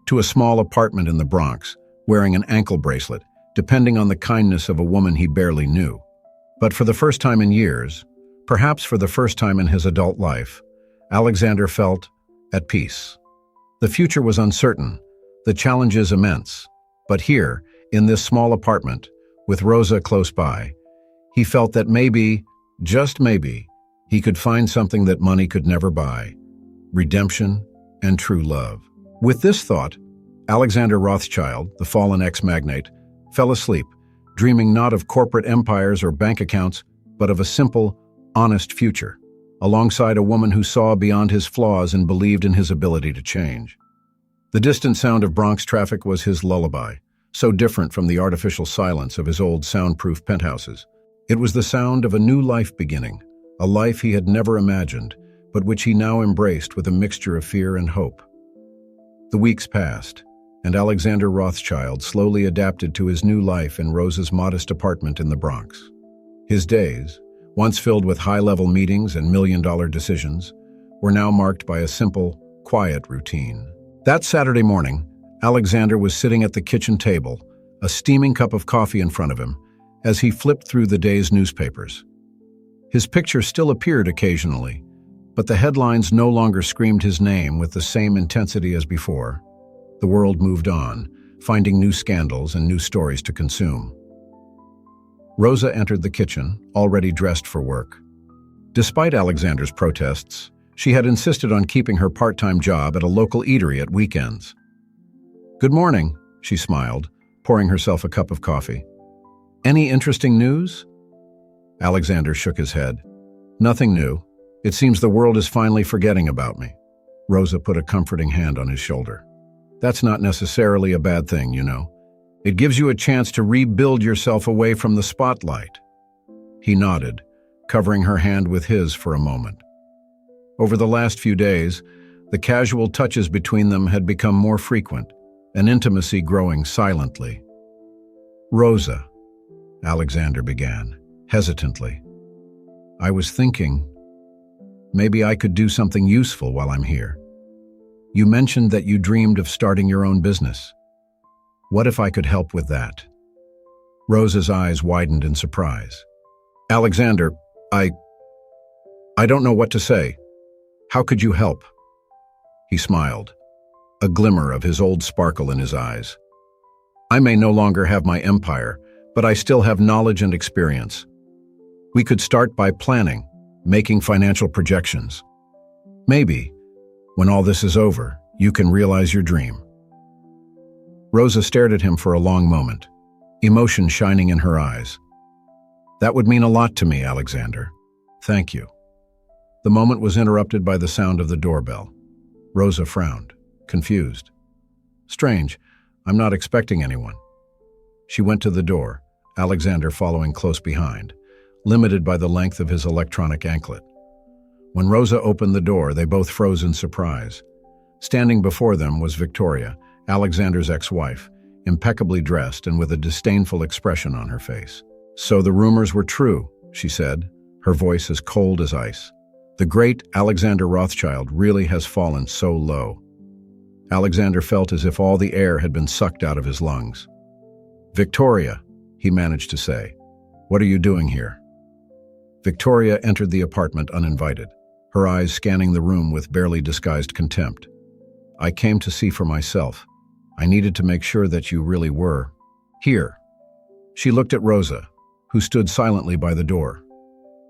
Speaker 1: To a small apartment in the Bronx, wearing an ankle bracelet, depending on the kindness of a woman he barely knew. But for the first time in years, perhaps for the first time in his adult life, Alexander felt at peace. The future was uncertain, the challenges immense. But here, in this small apartment, with Rosa close by, he felt that maybe, just maybe, he could find something that money could never buy: redemption and true love. With this thought, Alexander Rothschild, the fallen ex-magnate, fell asleep, dreaming not of corporate empires or bank accounts, but of a simple, honest future, alongside a woman who saw beyond his flaws and believed in his ability to change. The distant sound of Bronx traffic was his lullaby, so different from the artificial silence of his old soundproof penthouses. It was the sound of a new life beginning, a life he had never imagined, but which he now embraced with a mixture of fear and hope. The weeks passed, and Alexander Rothschild slowly adapted to his new life in Rosa's modest apartment in the Bronx. His days, once filled with high-level meetings and million-dollar decisions, were now marked by a simple, quiet routine. That Saturday morning, Alexander was sitting at the kitchen table, a steaming cup of coffee in front of him, as he flipped through the day's newspapers. His picture still appeared occasionally, but the headlines no longer screamed his name with the same intensity as before. The world moved on, finding new scandals and new stories to consume. Rosa entered the kitchen, already dressed for work. Despite Alexander's protests, she had insisted on keeping her part-time job at a local eatery at weekends. "Good morning," she smiled, pouring herself a cup of coffee. "Any interesting news?" Alexander shook his head. "Nothing new. It seems the world is finally forgetting about me." Rosa put a comforting hand on his shoulder. "That's not necessarily a bad thing, you know. It gives you a chance to rebuild yourself away from the spotlight." He nodded, covering her hand with his for a moment. Over the last few days, the casual touches between them had become more frequent, an intimacy growing silently. "Rosa," Alexander began, hesitantly, "I was thinking, maybe I could do something useful while I'm here. You mentioned that you dreamed of starting your own business. What if I could help with that?" Rosa's eyes widened in surprise. "Alexander, I don't know what to say. How could you help?" He smiled, a glimmer of his old sparkle in his eyes. "I may no longer have my empire, but I still have knowledge and experience. We could start by planning, making financial projections. Maybe, when all this is over, you can realize your dream." Rosa stared at him for a long moment, emotion shining in her eyes. "That would mean a lot to me, Alexander. Thank you." The moment was interrupted by the sound of the doorbell. Rosa frowned, confused. "Strange, I'm not expecting anyone." She went to the door, Alexander following close behind, limited by the length of his electronic anklet. When Rosa opened the door, they both froze in surprise. Standing before them was Victoria, Alexander's ex-wife, impeccably dressed and with a disdainful expression on her face. "So the rumors were true," she said, her voice as cold as ice. "The great Alexander Rothschild really has fallen so low." Alexander felt as if all the air had been sucked out of his lungs. "Victoria," he managed to say, "what are you doing here?" Victoria entered the apartment uninvited, her eyes scanning the room with barely disguised contempt. "I came to see for myself. I needed to make sure that you really were here." She looked at Rosa, who stood silently by the door.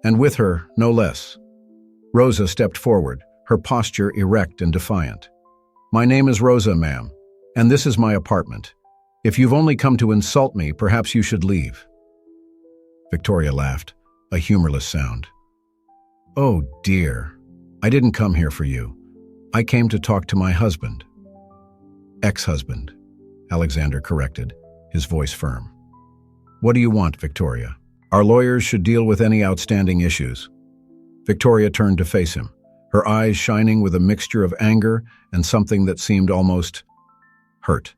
Speaker 1: And with her, no less. Rosa stepped forward, her posture erect and defiant. "My name is Rosa, ma'am, and this is my apartment. If you've only come to insult me, perhaps you should leave." Victoria laughed, a humorless sound. "Oh dear, I didn't come here for you. I came to talk to my husband." "Ex-husband," Alexander corrected, his voice firm. "What do you want, Victoria? Our lawyers should deal with any outstanding issues." Victoria turned to face him, her eyes shining with a mixture of anger and something that seemed almost hurt.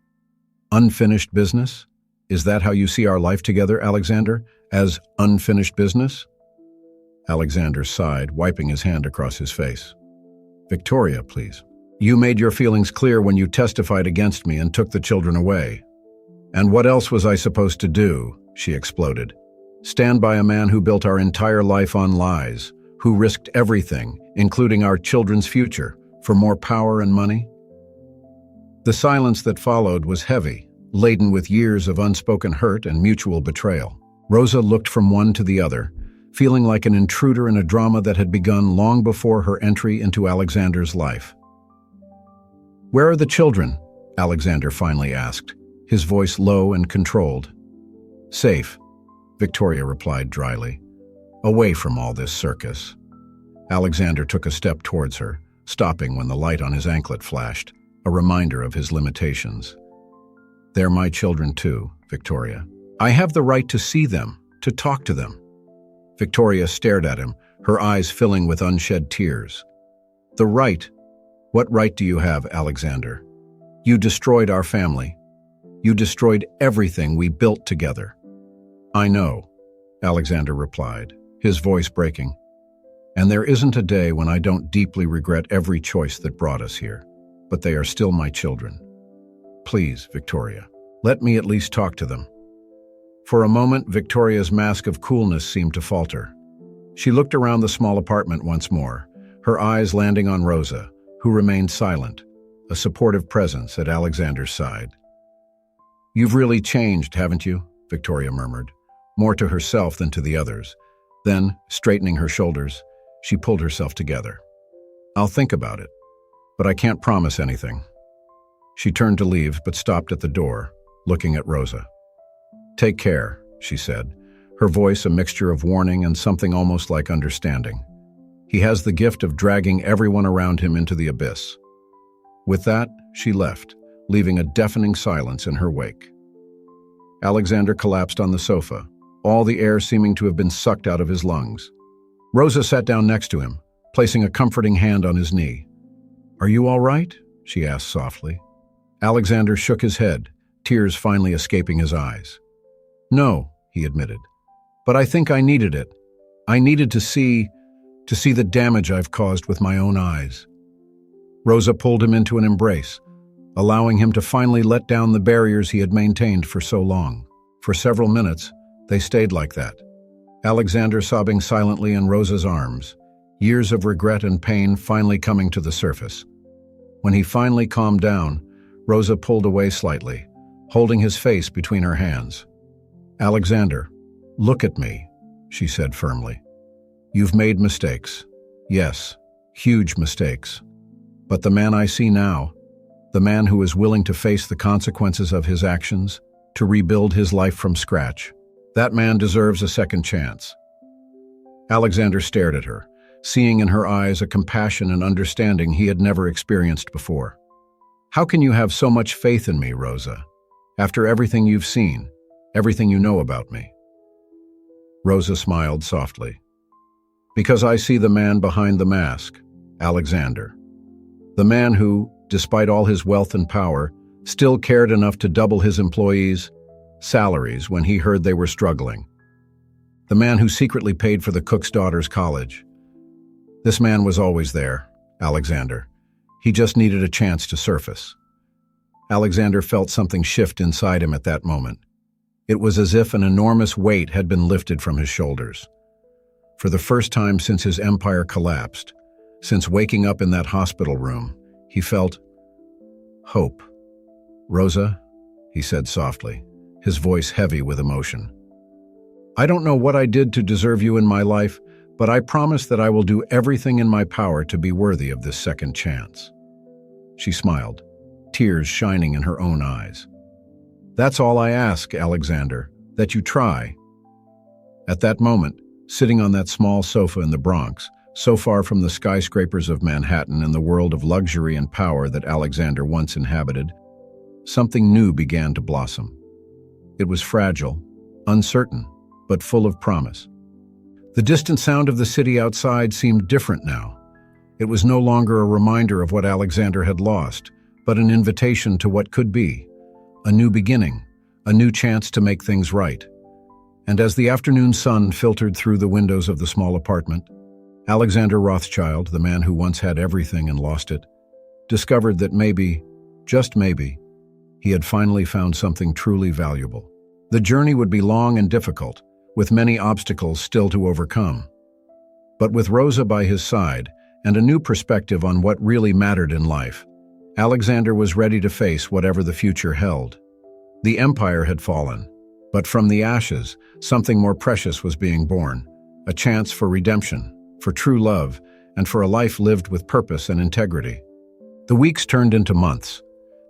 Speaker 1: "Unfinished business? Is that how you see our life together, Alexander? As unfinished business?" Alexander sighed, wiping his hand across his face. "Victoria, please. You made your feelings clear when you testified against me and took the children away. And what else was I supposed to do?" she exploded. "Stand by a man who built our entire life on lies, who risked everything, including our children's future, for more power and money?" The silence that followed was heavy, laden with years of unspoken hurt and mutual betrayal. Rosa looked from one to the other, feeling like an intruder in a drama that had begun long before her entry into Alexander's life. "Where are the children?" Alexander finally asked, his voice low and controlled. "Safe," Victoria replied dryly. "Away from all this circus." Alexander took a step towards her, stopping when the light on his anklet flashed, a reminder of his limitations. "They're my children too, Victoria. I have the right to see them, to talk to them. Victoria stared at him, her eyes filling with unshed tears. The right? What right do you have, Alexander? You destroyed our family. You destroyed everything we built together. I know, Alexander replied, his voice breaking. And there isn't a day when I don't deeply regret every choice that brought us here. But they are still my children. Please, Victoria, let me at least talk to them. For a moment, Victoria's mask of coolness seemed to falter. She looked around the small apartment once more, her eyes landing on Rosa, who remained silent, a supportive presence at Alexander's side. You've really changed, haven't you? Victoria murmured, more to herself than to the others. Then, straightening her shoulders, she pulled herself together. I'll think about it, but I can't promise anything. She turned to leave, but stopped at the door, looking at Rosa. Take care, she said, her voice a mixture of warning and something almost like understanding. He has the gift of dragging everyone around him into the abyss. With that, she left, leaving a deafening silence in her wake. Alexander collapsed on the sofa, all the air seeming to have been sucked out of his lungs. Rosa sat down next to him, placing a comforting hand on his knee. Are you all right? She asked softly. Alexander shook his head, tears finally escaping his eyes. No, he admitted, but I think I needed it. I needed to see the damage I've caused with my own eyes. Rosa pulled him into an embrace, allowing him to finally let down the barriers he had maintained for so long. For several minutes, they stayed like that. Alexander sobbing silently in Rosa's arms, years of regret and pain finally coming to the surface. When he finally calmed down, Rosa pulled away slightly, holding his face between her hands. Alexander, look at me, she said firmly. You've made mistakes. Yes, huge mistakes. But the man I see now, the man who is willing to face the consequences of his actions, to rebuild his life from scratch, that man deserves a second chance. Alexander stared at her, seeing in her eyes a compassion and understanding he had never experienced before. How can you have so much faith in me, Rosa, after everything you've seen, everything you know about me? Rosa smiled softly. Because I see the man behind the mask, Alexander. The man who, despite all his wealth and power, still cared enough to double his employees' salaries when he heard they were struggling. The man who secretly paid for the cook's daughter's college. This man was always there, Alexander. He just needed a chance to surface. Alexander felt something shift inside him at that moment. It was as if an enormous weight had been lifted from his shoulders. For the first time since his empire collapsed, since waking up in that hospital room, he felt hope. Rosa, he said softly, his voice heavy with emotion. I don't know what I did to deserve you in my life, but I promise that I will do everything in my power to be worthy of this second chance. She smiled, tears shining in her own eyes. That's all I ask, Alexander, that you try. At that moment, sitting on that small sofa in the Bronx, so far from the skyscrapers of Manhattan and the world of luxury and power that Alexander once inhabited, something new began to blossom. It was fragile, uncertain, but full of promise. The distant sound of the city outside seemed different now. It was no longer a reminder of what Alexander had lost, but an invitation to what could be, a new beginning, a new chance to make things right. And as the afternoon sun filtered through the windows of the small apartment, Alexander Rothschild, the man who once had everything and lost it, discovered that maybe, just maybe, he had finally found something truly valuable. The journey would be long and difficult, with many obstacles still to overcome. But with Rosa by his side and a new perspective on what really mattered in life, Alexander was ready to face whatever the future held. The empire had fallen, but from the ashes, something more precious was being born, a chance for redemption, for true love, and for a life lived with purpose and integrity. The weeks turned into months,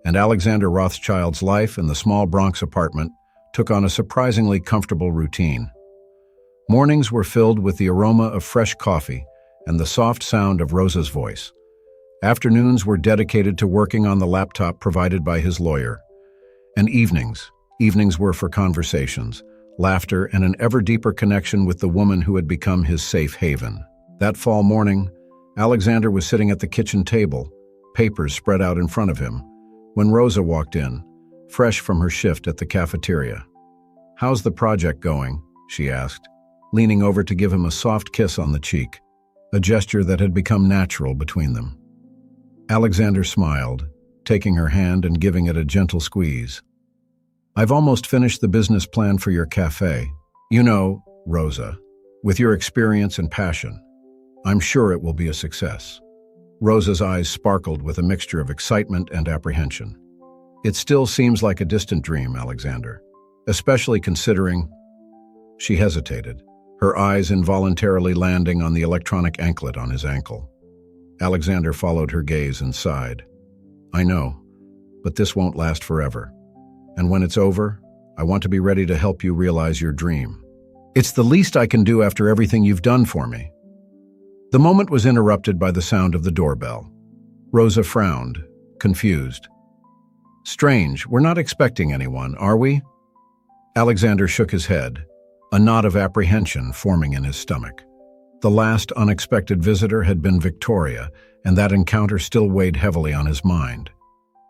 Speaker 1: and Alexander Rothschild's life in the small Bronx apartment took on a surprisingly comfortable routine. Mornings were filled with the aroma of fresh coffee and the soft sound of Rosa's voice. Afternoons were dedicated to working on the laptop provided by his lawyer. And evenings were for conversations, laughter, and an ever deeper connection with the woman who had become his safe haven. That fall morning, Alexander was sitting at the kitchen table, papers spread out in front of him, when Rosa walked in, fresh from her shift at the cafeteria. "How's the project going?" she asked, leaning over to give him a soft kiss on the cheek, a gesture that had become natural between them. Alexander smiled, taking her hand and giving it a gentle squeeze. "I've almost finished the business plan for your cafe. You know, Rosa, with your experience and passion, I'm sure it will be a success." Rosa's eyes sparkled with a mixture of excitement and apprehension. "It still seems like a distant dream, Alexander, especially considering—" She hesitated, her eyes involuntarily landing on the electronic anklet on his ankle. Alexander followed her gaze and sighed. "I know, but this won't last forever. And when it's over, I want to be ready to help you realize your dream. It's the least I can do after everything you've done for me." The moment was interrupted by the sound of the doorbell. Rosa frowned, confused. "Strange, we're not expecting anyone, are we?" Alexander shook his head, a knot of apprehension forming in his stomach. The last unexpected visitor had been Victoria, and that encounter still weighed heavily on his mind.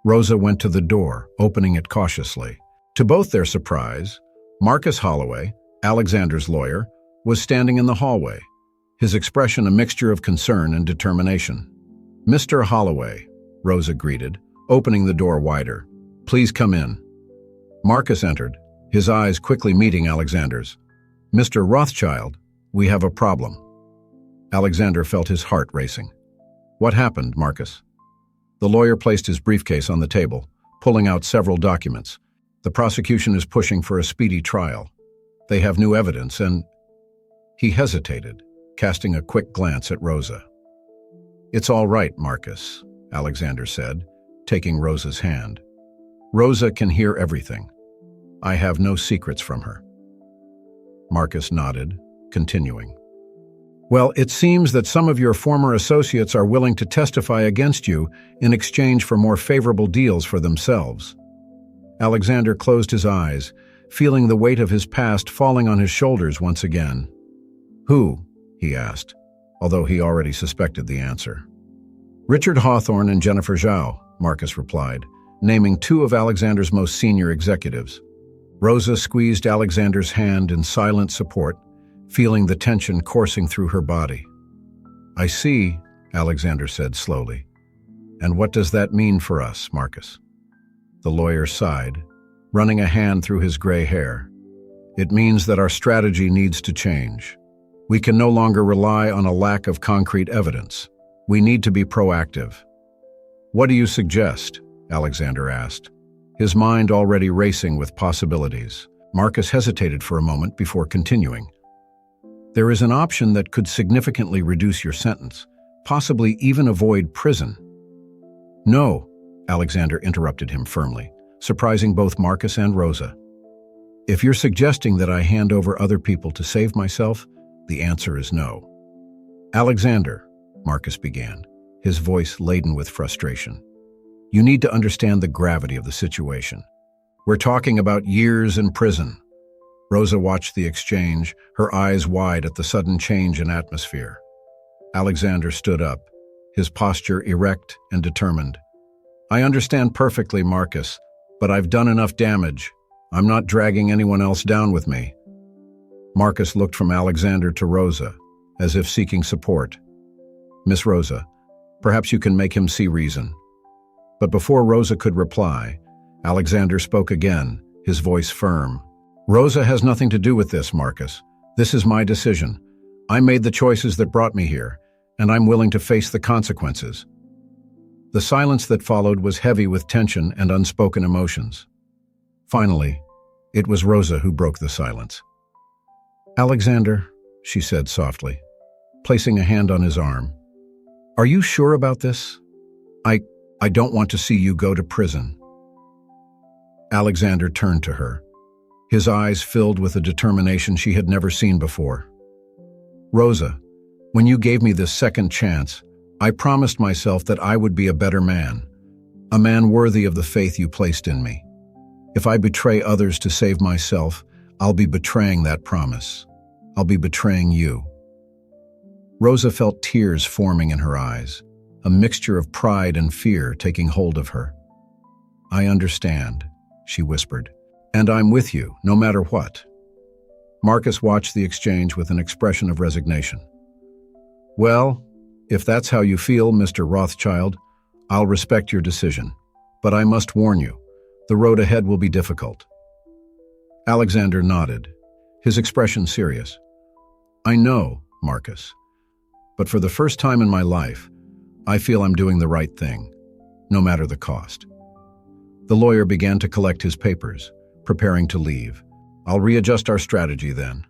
Speaker 1: Rosa went to the door, opening it cautiously. To both their surprise, Marcus Holloway, Alexander's lawyer, was standing in the hallway, his expression a mixture of concern and determination. "Mr. Holloway," Rosa greeted, opening the door wider. "Please come in." Marcus entered, his eyes quickly meeting Alexander's. "Mr. Rothschild, we have a problem." Alexander felt his heart racing. "What happened, Marcus?" The lawyer placed his briefcase on the table, pulling out several documents. "The prosecution is pushing for a speedy trial. They have new evidence and—" He hesitated, casting a quick glance at Rosa. "It's all right, Marcus," Alexander said, taking Rosa's hand. "Rosa can hear everything. I have no secrets from her." Marcus nodded, continuing. "Well, it seems that some of your former associates are willing to testify against you in exchange for more favorable deals for themselves." Alexander closed his eyes, feeling the weight of his past falling on his shoulders once again. "Who?" he asked, although he already suspected the answer. "Richard Hawthorne and Jennifer Zhao," Marcus replied, naming two of Alexander's most senior executives. Rosa squeezed Alexander's hand in silent support, feeling the tension coursing through her body. "I see," Alexander said slowly. "And what does that mean for us, Marcus?" The lawyer sighed, running a hand through his gray hair. "It means that our strategy needs to change. We can no longer rely on a lack of concrete evidence. We need to be proactive." "What do you suggest?" Alexander asked, his mind already racing with possibilities. Marcus hesitated for a moment before continuing. "There is an option that could significantly reduce your sentence, possibly even avoid prison." "No," Alexander interrupted him firmly, surprising both Marcus and Rosa. "If you're suggesting that I hand over other people to save myself, the answer is no." "Alexander," Marcus began, his voice laden with frustration, "you need to understand the gravity of the situation. We're talking about years in prison." Rosa watched the exchange, her eyes wide at the sudden change in atmosphere. Alexander stood up, his posture erect and determined. "I understand perfectly, Marcus, but I've done enough damage. I'm not dragging anyone else down with me." Marcus looked from Alexander to Rosa, as if seeking support. "Miss Rosa, perhaps you can make him see reason." But before Rosa could reply, Alexander spoke again, his voice firm. "Rosa has nothing to do with this, Marcus. This is my decision. I made the choices that brought me here, and I'm willing to face the consequences." The silence that followed was heavy with tension and unspoken emotions. Finally, it was Rosa who broke the silence. "Alexander," she said softly, placing a hand on his arm, "are you sure about this? I don't want to see you go to prison." Alexander turned to her, his eyes filled with a determination she had never seen before. "Rosa, when you gave me this second chance, I promised myself that I would be a better man, a man worthy of the faith you placed in me. If I betray others to save myself, I'll be betraying that promise. I'll be betraying you." Rosa felt tears forming in her eyes, a mixture of pride and fear taking hold of her. "I understand," she whispered, "and I'm with you, no matter what." Marcus watched the exchange with an expression of resignation. "Well, if that's how you feel, Mr. Rothschild, I'll respect your decision. But I must warn you, the road ahead will be difficult." Alexander nodded, his expression serious. "I know, Marcus, but for the first time in my life, I feel I'm doing the right thing, no matter the cost." The lawyer began to collect his papers, preparing to leave. "I'll readjust our strategy then.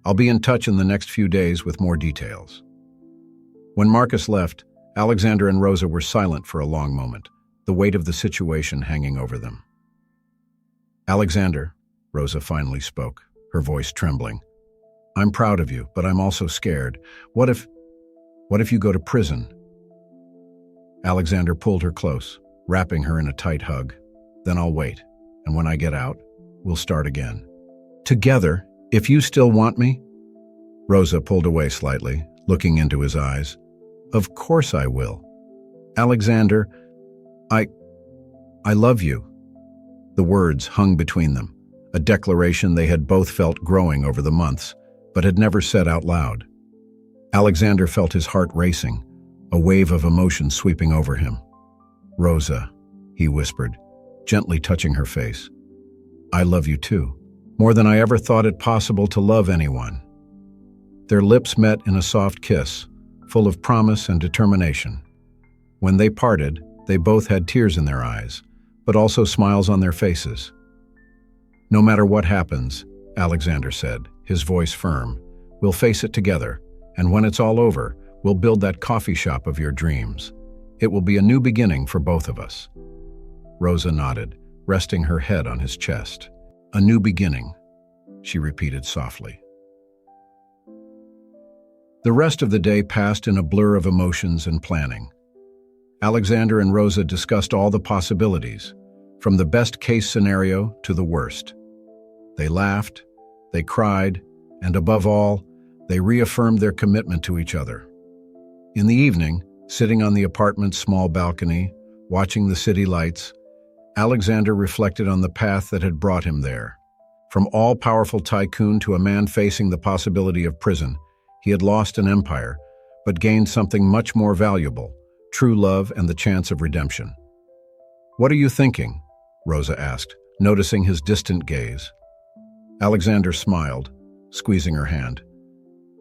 Speaker 1: I'll be in touch in the next few days with more details." When Marcus left, Alexander and Rosa were silent for a long moment, the weight of the situation hanging over them. "Alexander," Rosa finally spoke, her voice trembling, "I'm proud of you, but I'm also scared. What if you go to prison?" Alexander pulled her close, wrapping her in a tight hug. "Then I'll wait, and when I get out, we'll start again. Together, if you still want me?" Rosa pulled away slightly, looking into his eyes. "Of course I will. Alexander, I love you." The words hung between them, a declaration they had both felt growing over the months, but had never said out loud. Alexander felt his heart racing, a wave of emotion sweeping over him. "Rosa," he whispered, gently touching her face. "I love you too, more than I ever thought it possible to love anyone." Their lips met in a soft kiss, full of promise and determination. When they parted, they both had tears in their eyes, but also smiles on their faces. "No matter what happens," Alexander said, his voice firm, "we'll face it together, and when it's all over, we'll build that coffee shop of your dreams. It will be a new beginning for both of us." Rosa nodded, resting her head on his chest. "A new beginning," she repeated softly. The rest of the day passed in a blur of emotions and planning. Alexander and Rosa discussed all the possibilities, from the best-case scenario to the worst. They laughed, they cried, and above all, they reaffirmed their commitment to each other. In the evening, sitting on the apartment's small balcony, watching the city lights, Alexander reflected on the path that had brought him there. From all-powerful tycoon to a man facing the possibility of prison, he had lost an empire, but gained something much more valuable: true love and the chance of redemption. "What are you thinking?" Rosa asked, noticing his distant gaze. Alexander smiled, squeezing her hand.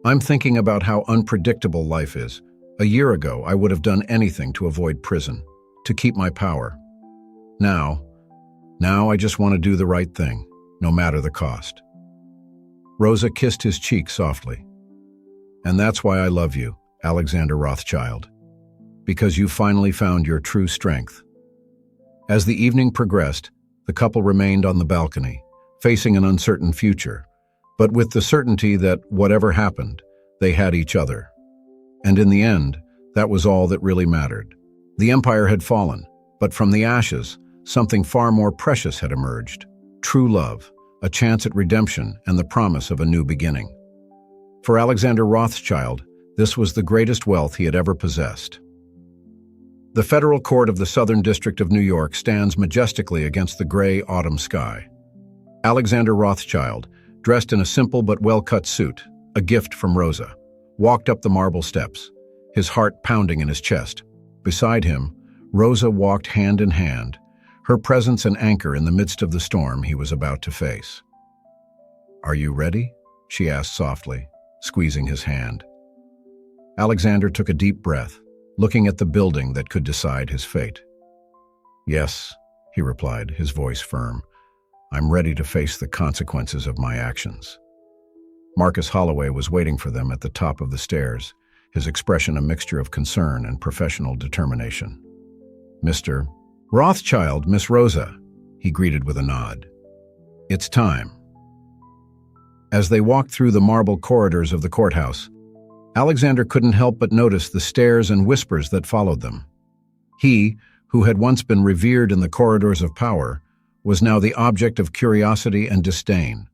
Speaker 1: "I'm thinking about how unpredictable life is. A year ago, I would have done anything to avoid prison, to keep my power. Now I just want to do the right thing, no matter the cost." Rosa kissed his cheek softly. "And that's why I love you, Alexander Rothschild. Because you finally found your true strength." As the evening progressed, the couple remained on the balcony, facing an uncertain future, but with the certainty that, whatever happened, they had each other. And in the end, that was all that really mattered. The empire had fallen, but from the ashes, something far more precious had emerged: true love, a chance at redemption, and the promise of a new beginning. For Alexander Rothschild, this was the greatest wealth he had ever possessed. The federal court of the Southern District of New York stands majestically against the gray autumn sky. Alexander Rothschild, dressed in a simple but well-cut suit, a gift from Rosa, walked up the marble steps, his heart pounding in his chest. Beside him, Rosa walked hand in hand, her presence an anchor in the midst of the storm he was about to face. "Are you ready?" she asked softly, squeezing his hand. Alexander took a deep breath, looking at the building that could decide his fate. "Yes," he replied, his voice firm. "I'm ready to face the consequences of my actions." Marcus Holloway was waiting for them at the top of the stairs, his expression a mixture of concern and professional determination. "Mr. Rothschild, Miss Rosa," he greeted with a nod. "It's time." As they walked through the marble corridors of the courthouse, Alexander couldn't help but notice the stares and whispers that followed them. He, who had once been revered in the corridors of power, was now the object of curiosity and disdain.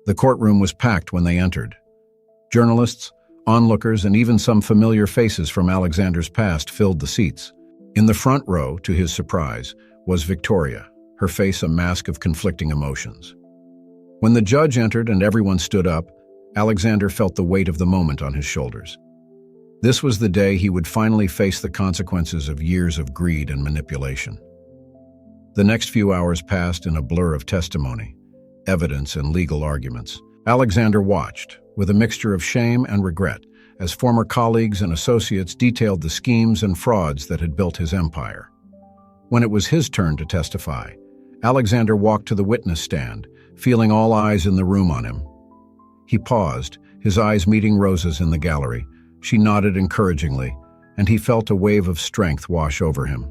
Speaker 1: The courtroom was packed when they entered. Journalists, onlookers, and even some familiar faces from Alexander's past filled the seats. In the front row, to his surprise, was Victoria, her face a mask of conflicting emotions. When the judge entered and everyone stood up, Alexander felt the weight of the moment on his shoulders. This was the day he would finally face the consequences of years of greed and manipulation. The next few hours passed in a blur of testimony, evidence, and legal arguments. Alexander watched, with a mixture of shame and regret, as former colleagues and associates detailed the schemes and frauds that had built his empire. When it was his turn to testify, Alexander walked to the witness stand, feeling all eyes in the room on him. He paused, his eyes meeting Rosa's in the gallery. She nodded encouragingly, and he felt a wave of strength wash over him.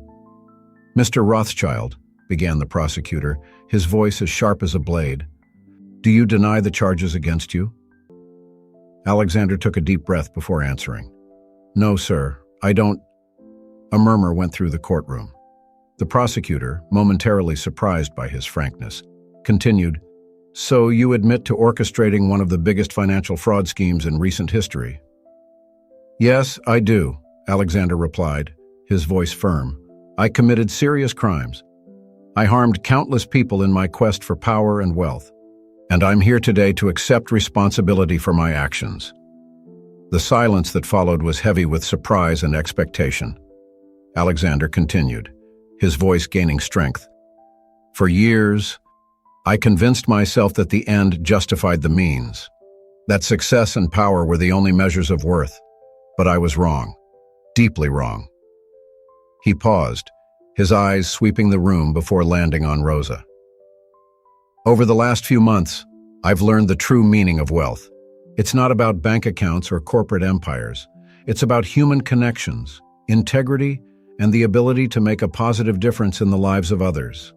Speaker 1: "Mr. Rothschild," began the prosecutor, his voice as sharp as a blade, "do you deny the charges against you?" Alexander took a deep breath before answering. "No, sir, I don't." A murmur went through the courtroom. The prosecutor, momentarily surprised by his frankness, continued, "So you admit to orchestrating one of the biggest financial fraud schemes in recent history?" "Yes, I do," Alexander replied, his voice firm. "I committed serious crimes. I harmed countless people in my quest for power and wealth, and I'm here today to accept responsibility for my actions." The silence that followed was heavy with surprise and expectation. Alexander continued, his voice gaining strength. "For years, I convinced myself that the end justified the means, that success and power were the only measures of worth. But I was wrong, deeply wrong." He paused, his eyes sweeping the room before landing on Rosa. "Over the last few months, I've learned the true meaning of wealth. It's not about bank accounts or corporate empires. It's about human connections, integrity, and the ability to make a positive difference in the lives of others."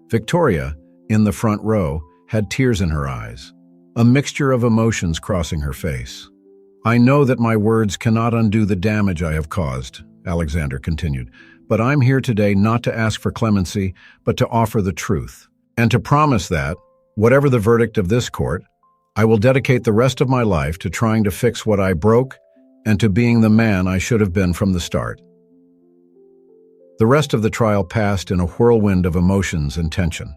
Speaker 1: Victoria, in the front row, had tears in her eyes, a mixture of emotions crossing her face. "I know that my words cannot undo the damage I have caused," Alexander continued, "but I'm here today not to ask for clemency, but to offer the truth, and to promise that, whatever the verdict of this court, I will dedicate the rest of my life to trying to fix what I broke and to being the man I should have been from the start." The rest of the trial passed in a whirlwind of emotions and tension.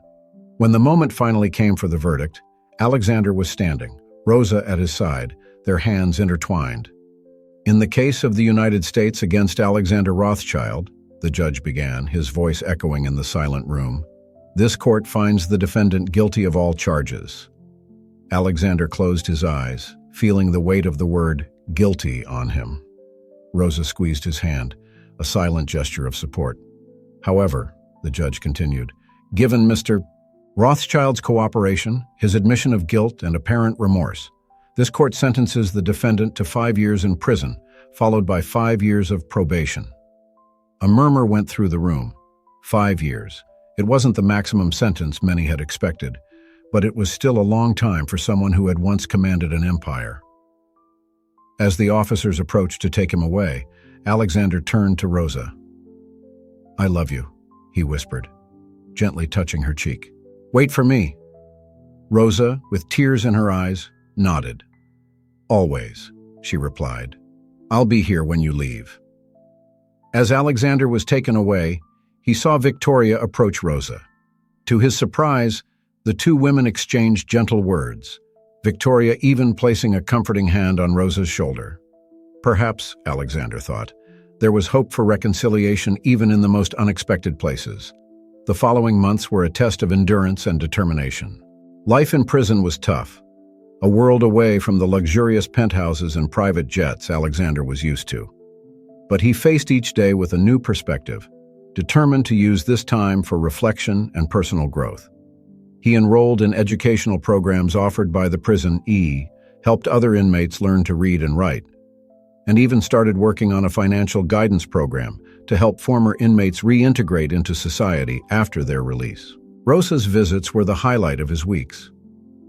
Speaker 1: When the moment finally came for the verdict, Alexander was standing, Rosa at his side, their hands intertwined. "In the case of the United States against Alexander Rothschild," the judge began, his voice echoing in the silent room, "this court finds the defendant guilty of all charges." Alexander closed his eyes, feeling the weight of the word guilty on him. Rosa squeezed his hand, a silent gesture of support. "However," the judge continued, "given Mr. Rothschild's cooperation, his admission of guilt, and apparent remorse, this court sentences the defendant to 5 years in prison, followed by 5 years of probation." A murmur went through the room. 5 years. It wasn't the maximum sentence many had expected, but it was still a long time for someone who had once commanded an empire. As the officers approached to take him away, Alexander turned to Rosa. "I love you," he whispered, gently touching her cheek. "Wait for me." Rosa, with tears in her eyes, nodded. "Always," she replied. "I'll be here when you leave." As Alexander was taken away, he saw Victoria approach Rosa. To his surprise, the two women exchanged gentle words, Victoria even placing a comforting hand on Rosa's shoulder. Perhaps, Alexander thought, there was hope for reconciliation even in the most unexpected places. The following months were a test of endurance and determination. Life in prison was tough, a world away from the luxurious penthouses and private jets Alexander was used to. But he faced each day with a new perspective, determined to use this time for reflection and personal growth. He enrolled in educational programs offered by the prison, helped other inmates learn to read and write, and even started working on a financial guidance program to help former inmates reintegrate into society after their release. Rosa's visits were the highlight of his weeks.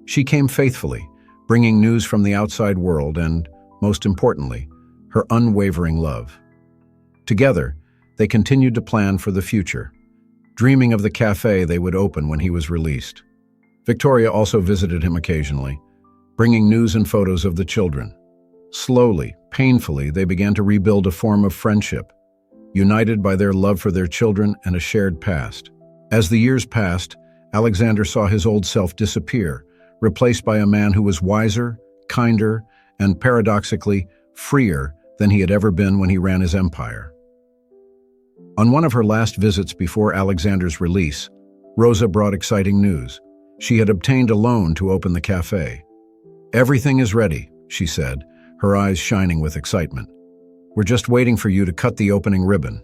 Speaker 1: She came faithfully, bringing news from the outside world and, most importantly, her unwavering love. Together, they continued to plan for the future, dreaming of the cafe they would open when he was released. Victoria also visited him occasionally, bringing news and photos of the children. Slowly, painfully, they began to rebuild a form of friendship, united by their love for their children and a shared past. As the years passed, Alexander saw his old self disappear, replaced by a man who was wiser, kinder, and paradoxically, freer than he had ever been when he ran his empire. On one of her last visits before Alexander's release, Rosa brought exciting news. She had obtained a loan to open the cafe. "Everything is ready," she said, her eyes shining with excitement. "We're just waiting for you to cut the opening ribbon."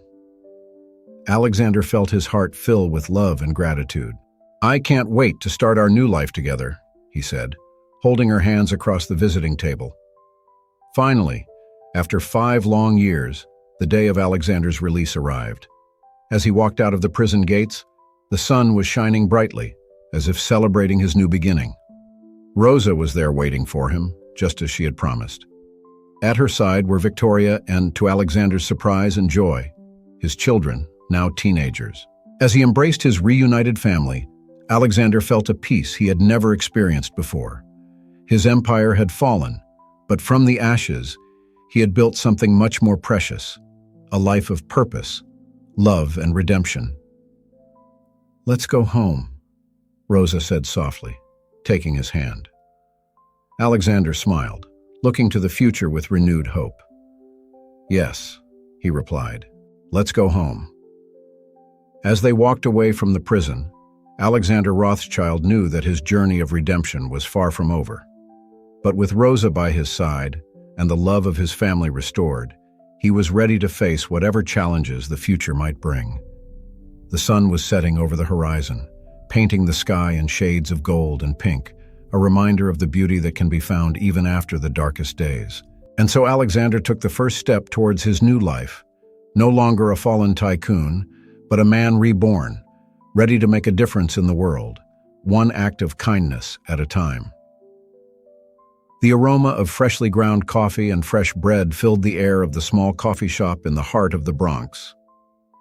Speaker 1: Alexander felt his heart fill with love and gratitude. "I can't wait to start our new life together," he said, holding her hands across the visiting table. Finally, after 5 long years, the day of Alexander's release arrived. As he walked out of the prison gates, the sun was shining brightly, as if celebrating his new beginning. Rosa was there waiting for him, just as she had promised. At her side were Victoria and, to Alexander's surprise and joy, his children, now teenagers. As he embraced his reunited family, Alexander felt a peace he had never experienced before. His empire had fallen, but from the ashes, he had built something much more precious, a life of purpose, love, and redemption. "Let's go home," Rosa said softly, taking his hand. Alexander smiled, looking to the future with renewed hope. "Yes," he replied, "let's go home." As they walked away from the prison, Alexander Rothschild knew that his journey of redemption was far from over. But with Rosa by his side and the love of his family restored, he was ready to face whatever challenges the future might bring. The sun was setting over the horizon, painting the sky in shades of gold and pink, a reminder of the beauty that can be found even after the darkest days. And so Alexander took the first step towards his new life, no longer a fallen tycoon, but a man reborn, ready to make a difference in the world, one act of kindness at a time. The aroma of freshly ground coffee and fresh bread filled the air of the small coffee shop in the heart of the Bronx.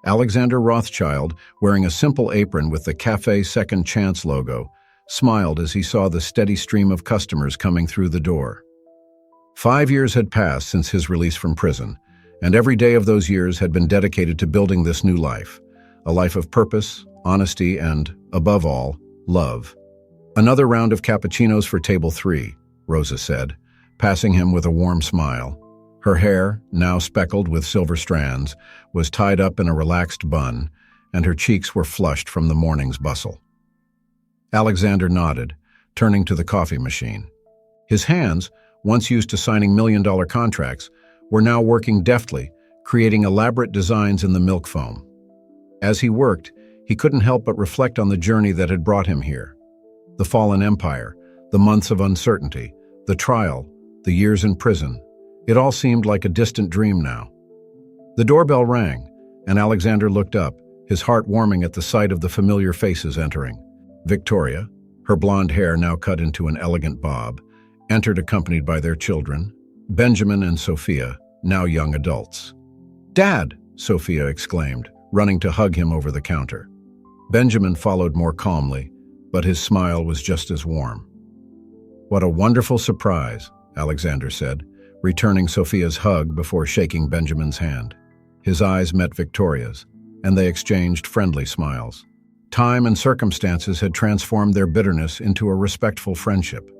Speaker 1: Alexander Rothschild, wearing a simple apron with the Cafe Second Chance logo, smiled as he saw the steady stream of customers coming through the door. 5 years had passed since his release from prison, and every day of those years had been dedicated to building this new life, a life of purpose, honesty, and, above all, love. "Another round of cappuccinos for table 3, Rosa said, passing him with a warm smile. Her hair, now speckled with silver strands, was tied up in a relaxed bun, and her cheeks were flushed from the morning's bustle. Alexander nodded, turning to the coffee machine. His hands, once used to signing million-dollar contracts, were now working deftly, creating elaborate designs in the milk foam. As he worked, he couldn't help but reflect on the journey that had brought him here. The fallen empire, the months of uncertainty, the trial, the years in prison. It all seemed like a distant dream now. The doorbell rang, and Alexander looked up, his heart warming at the sight of the familiar faces entering. Victoria, her blonde hair now cut into an elegant bob, entered accompanied by their children, Benjamin and Sophia, now young adults. "Dad!" Sophia exclaimed, running to hug him over the counter. Benjamin followed more calmly, but his smile was just as warm. "What a wonderful surprise," Alexander said, returning Sophia's hug before shaking Benjamin's hand. His eyes met Victoria's, and they exchanged friendly smiles. Time and circumstances had transformed their bitterness into a respectful friendship.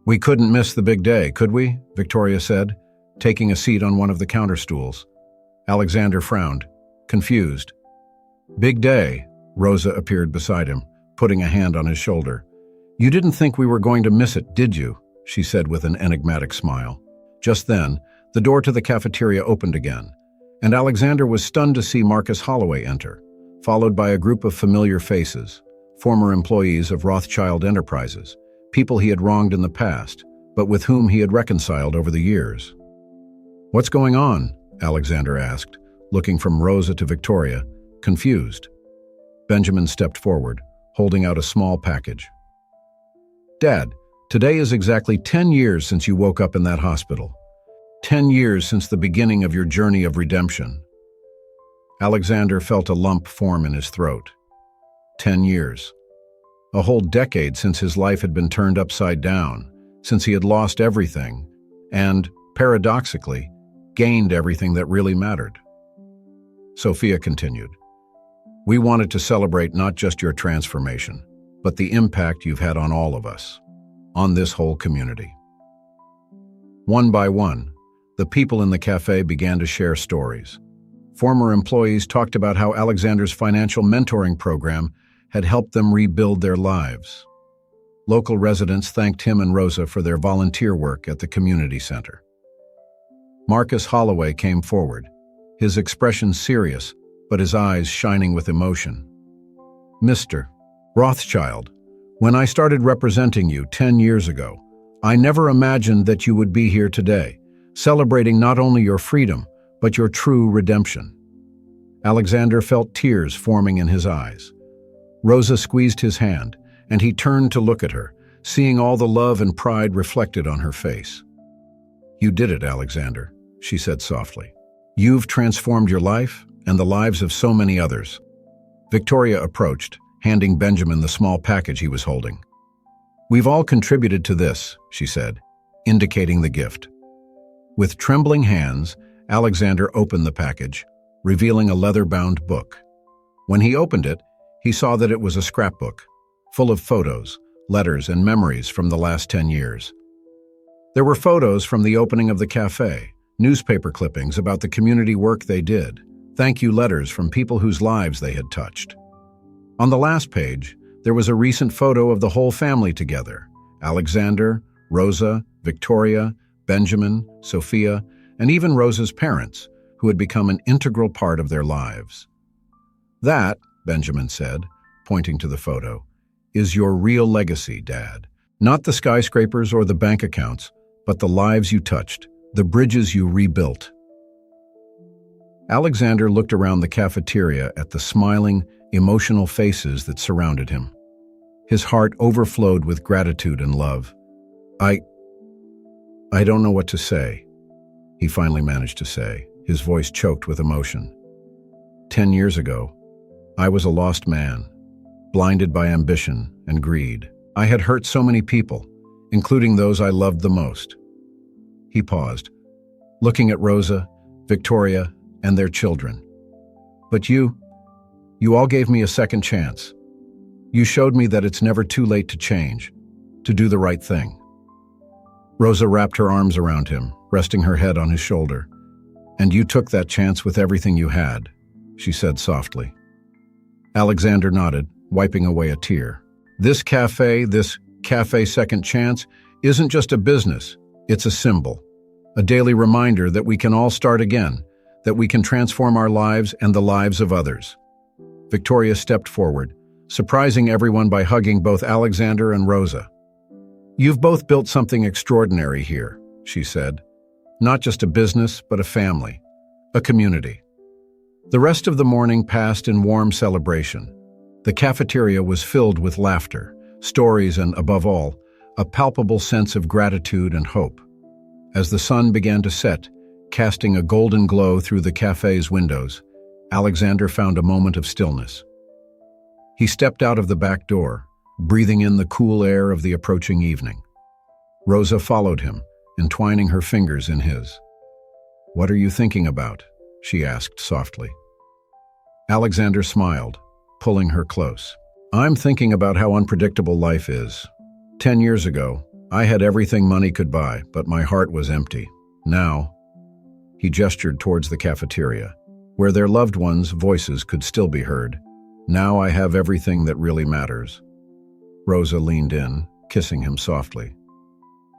Speaker 1: "We couldn't miss the big day, could we?" Victoria said, taking a seat on one of the counter stools. Alexander frowned, confused. "Big day," Rosa appeared beside him, putting a hand on his shoulder. "You didn't think we were going to miss it, did you?" she said with an enigmatic smile. Just then, the door to the cafeteria opened again, and Alexander was stunned to see Marcus Holloway enter, followed by a group of familiar faces, former employees of Rothschild Enterprises, people he had wronged in the past, but with whom he had reconciled over the years. "What's going on?" Alexander asked, looking from Rosa to Victoria, confused. Benjamin stepped forward, holding out a small package. "Dad, today is exactly 10 years since you woke up in that hospital. 10 years since the beginning of your journey of redemption." Alexander felt a lump form in his throat. 10 years. A whole decade since his life had been turned upside down, since he had lost everything, and, paradoxically, gained everything that really mattered. Sophia continued, "We wanted to celebrate not just your transformation, but the impact you've had on all of us, on this whole community." One by one, the people in the cafe began to share stories. Former employees talked about how Alexander's financial mentoring program had helped them rebuild their lives. Local residents thanked him and Rosa for their volunteer work at the community center. Marcus Holloway came forward, his expression serious, but his eyes shining with emotion. "Mr. Rothschild, when I started representing you 10 years ago, I never imagined that you would be here today, celebrating not only your freedom, but your true redemption." Alexander felt tears forming in his eyes. Rosa squeezed his hand, and he turned to look at her, seeing all the love and pride reflected on her face. "You did it, Alexander," she said softly. "You've transformed your life and the lives of so many others." Victoria approached, handing Benjamin the small package he was holding. "We've all contributed to this," she said, indicating the gift. With trembling hands, Alexander opened the package, revealing a leather-bound book. When he opened it, he saw that it was a scrapbook, full of photos, letters, and memories from the last 10 years. There were photos from the opening of the cafe, newspaper clippings about the community work they did, thank you letters from people whose lives they had touched. On the last page, there was a recent photo of the whole family together: Alexander, Rosa, Victoria, Benjamin, Sophia, and even Rosa's parents, who had become an integral part of their lives. "That," Benjamin said, pointing to the photo, "is your real legacy, Dad. Not the skyscrapers or the bank accounts, but the lives you touched, the bridges you rebuilt." Alexander looked around the cafeteria at the smiling, emotional faces that surrounded him. His heart overflowed with gratitude and love. I don't know what to say," he finally managed to say, his voice choked with emotion. 10 years ago, I was a lost man, blinded by ambition and greed. I had hurt so many people, including those I loved the most." He paused, looking at Rosa, Victoria, and their children. "But you all gave me a second chance. You showed me that it's never too late to change, to do the right thing." Rosa wrapped her arms around him, resting her head on his shoulder. "And you took that chance with everything you had," she said softly. Alexander nodded, wiping away a tear. This cafe Second Chance, isn't just a business, it's a symbol. A daily reminder that we can all start again, that we can transform our lives and the lives of others. Victoria stepped forward, surprising everyone by hugging both Alexander and Rosa. "You've both built something extraordinary here," she said. "Not just a business, but a family, a community." The rest of the morning passed in warm celebration. The cafeteria was filled with laughter, stories, and, above all, a palpable sense of gratitude and hope. As the sun began to set, casting a golden glow through the cafe's windows, Alexander found a moment of stillness. He stepped out of the back door, breathing in the cool air of the approaching evening. Rosa followed him, entwining her fingers in his. "What are you thinking about?" she asked softly. Alexander smiled, pulling her close. "I'm thinking about how unpredictable life is. 10 years ago, I had everything money could buy, but my heart was empty. Now," he gestured towards the cafeteria, where their loved ones' voices could still be heard, "now I have everything that really matters." Rosa leaned in, kissing him softly.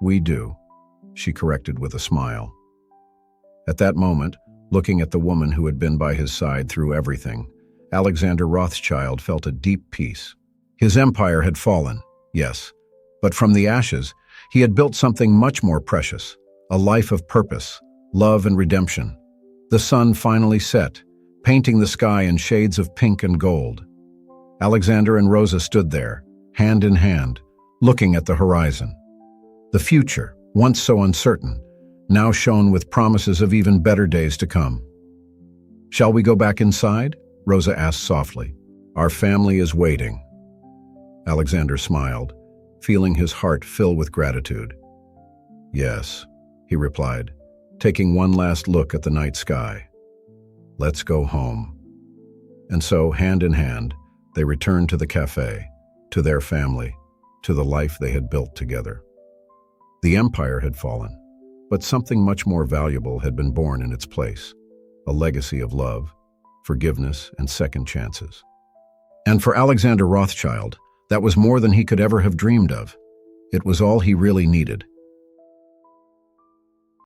Speaker 1: "We do," she corrected with a smile. At that moment, looking at the woman who had been by his side through everything, Alexander Rothschild felt a deep peace. His empire had fallen, yes, but from the ashes, he had built something much more precious, a life of purpose, love, and redemption. The sun finally set, painting the sky in shades of pink and gold. Alexander and Rosa stood there, hand in hand, looking at the horizon. The future, once so uncertain, now shone with promises of even better days to come. "Shall we go back inside?" Rosa asked softly. "Our family is waiting." Alexander smiled, feeling his heart fill with gratitude. "Yes," he replied, taking one last look at the night sky. "Let's go home." And so, hand in hand, they returned to the cafe, to their family, to the life they had built together. The empire had fallen, but something much more valuable had been born in its place, a legacy of love, forgiveness, and second chances. And for Alexander Rothschild, that was more than he could ever have dreamed of. It was all he really needed.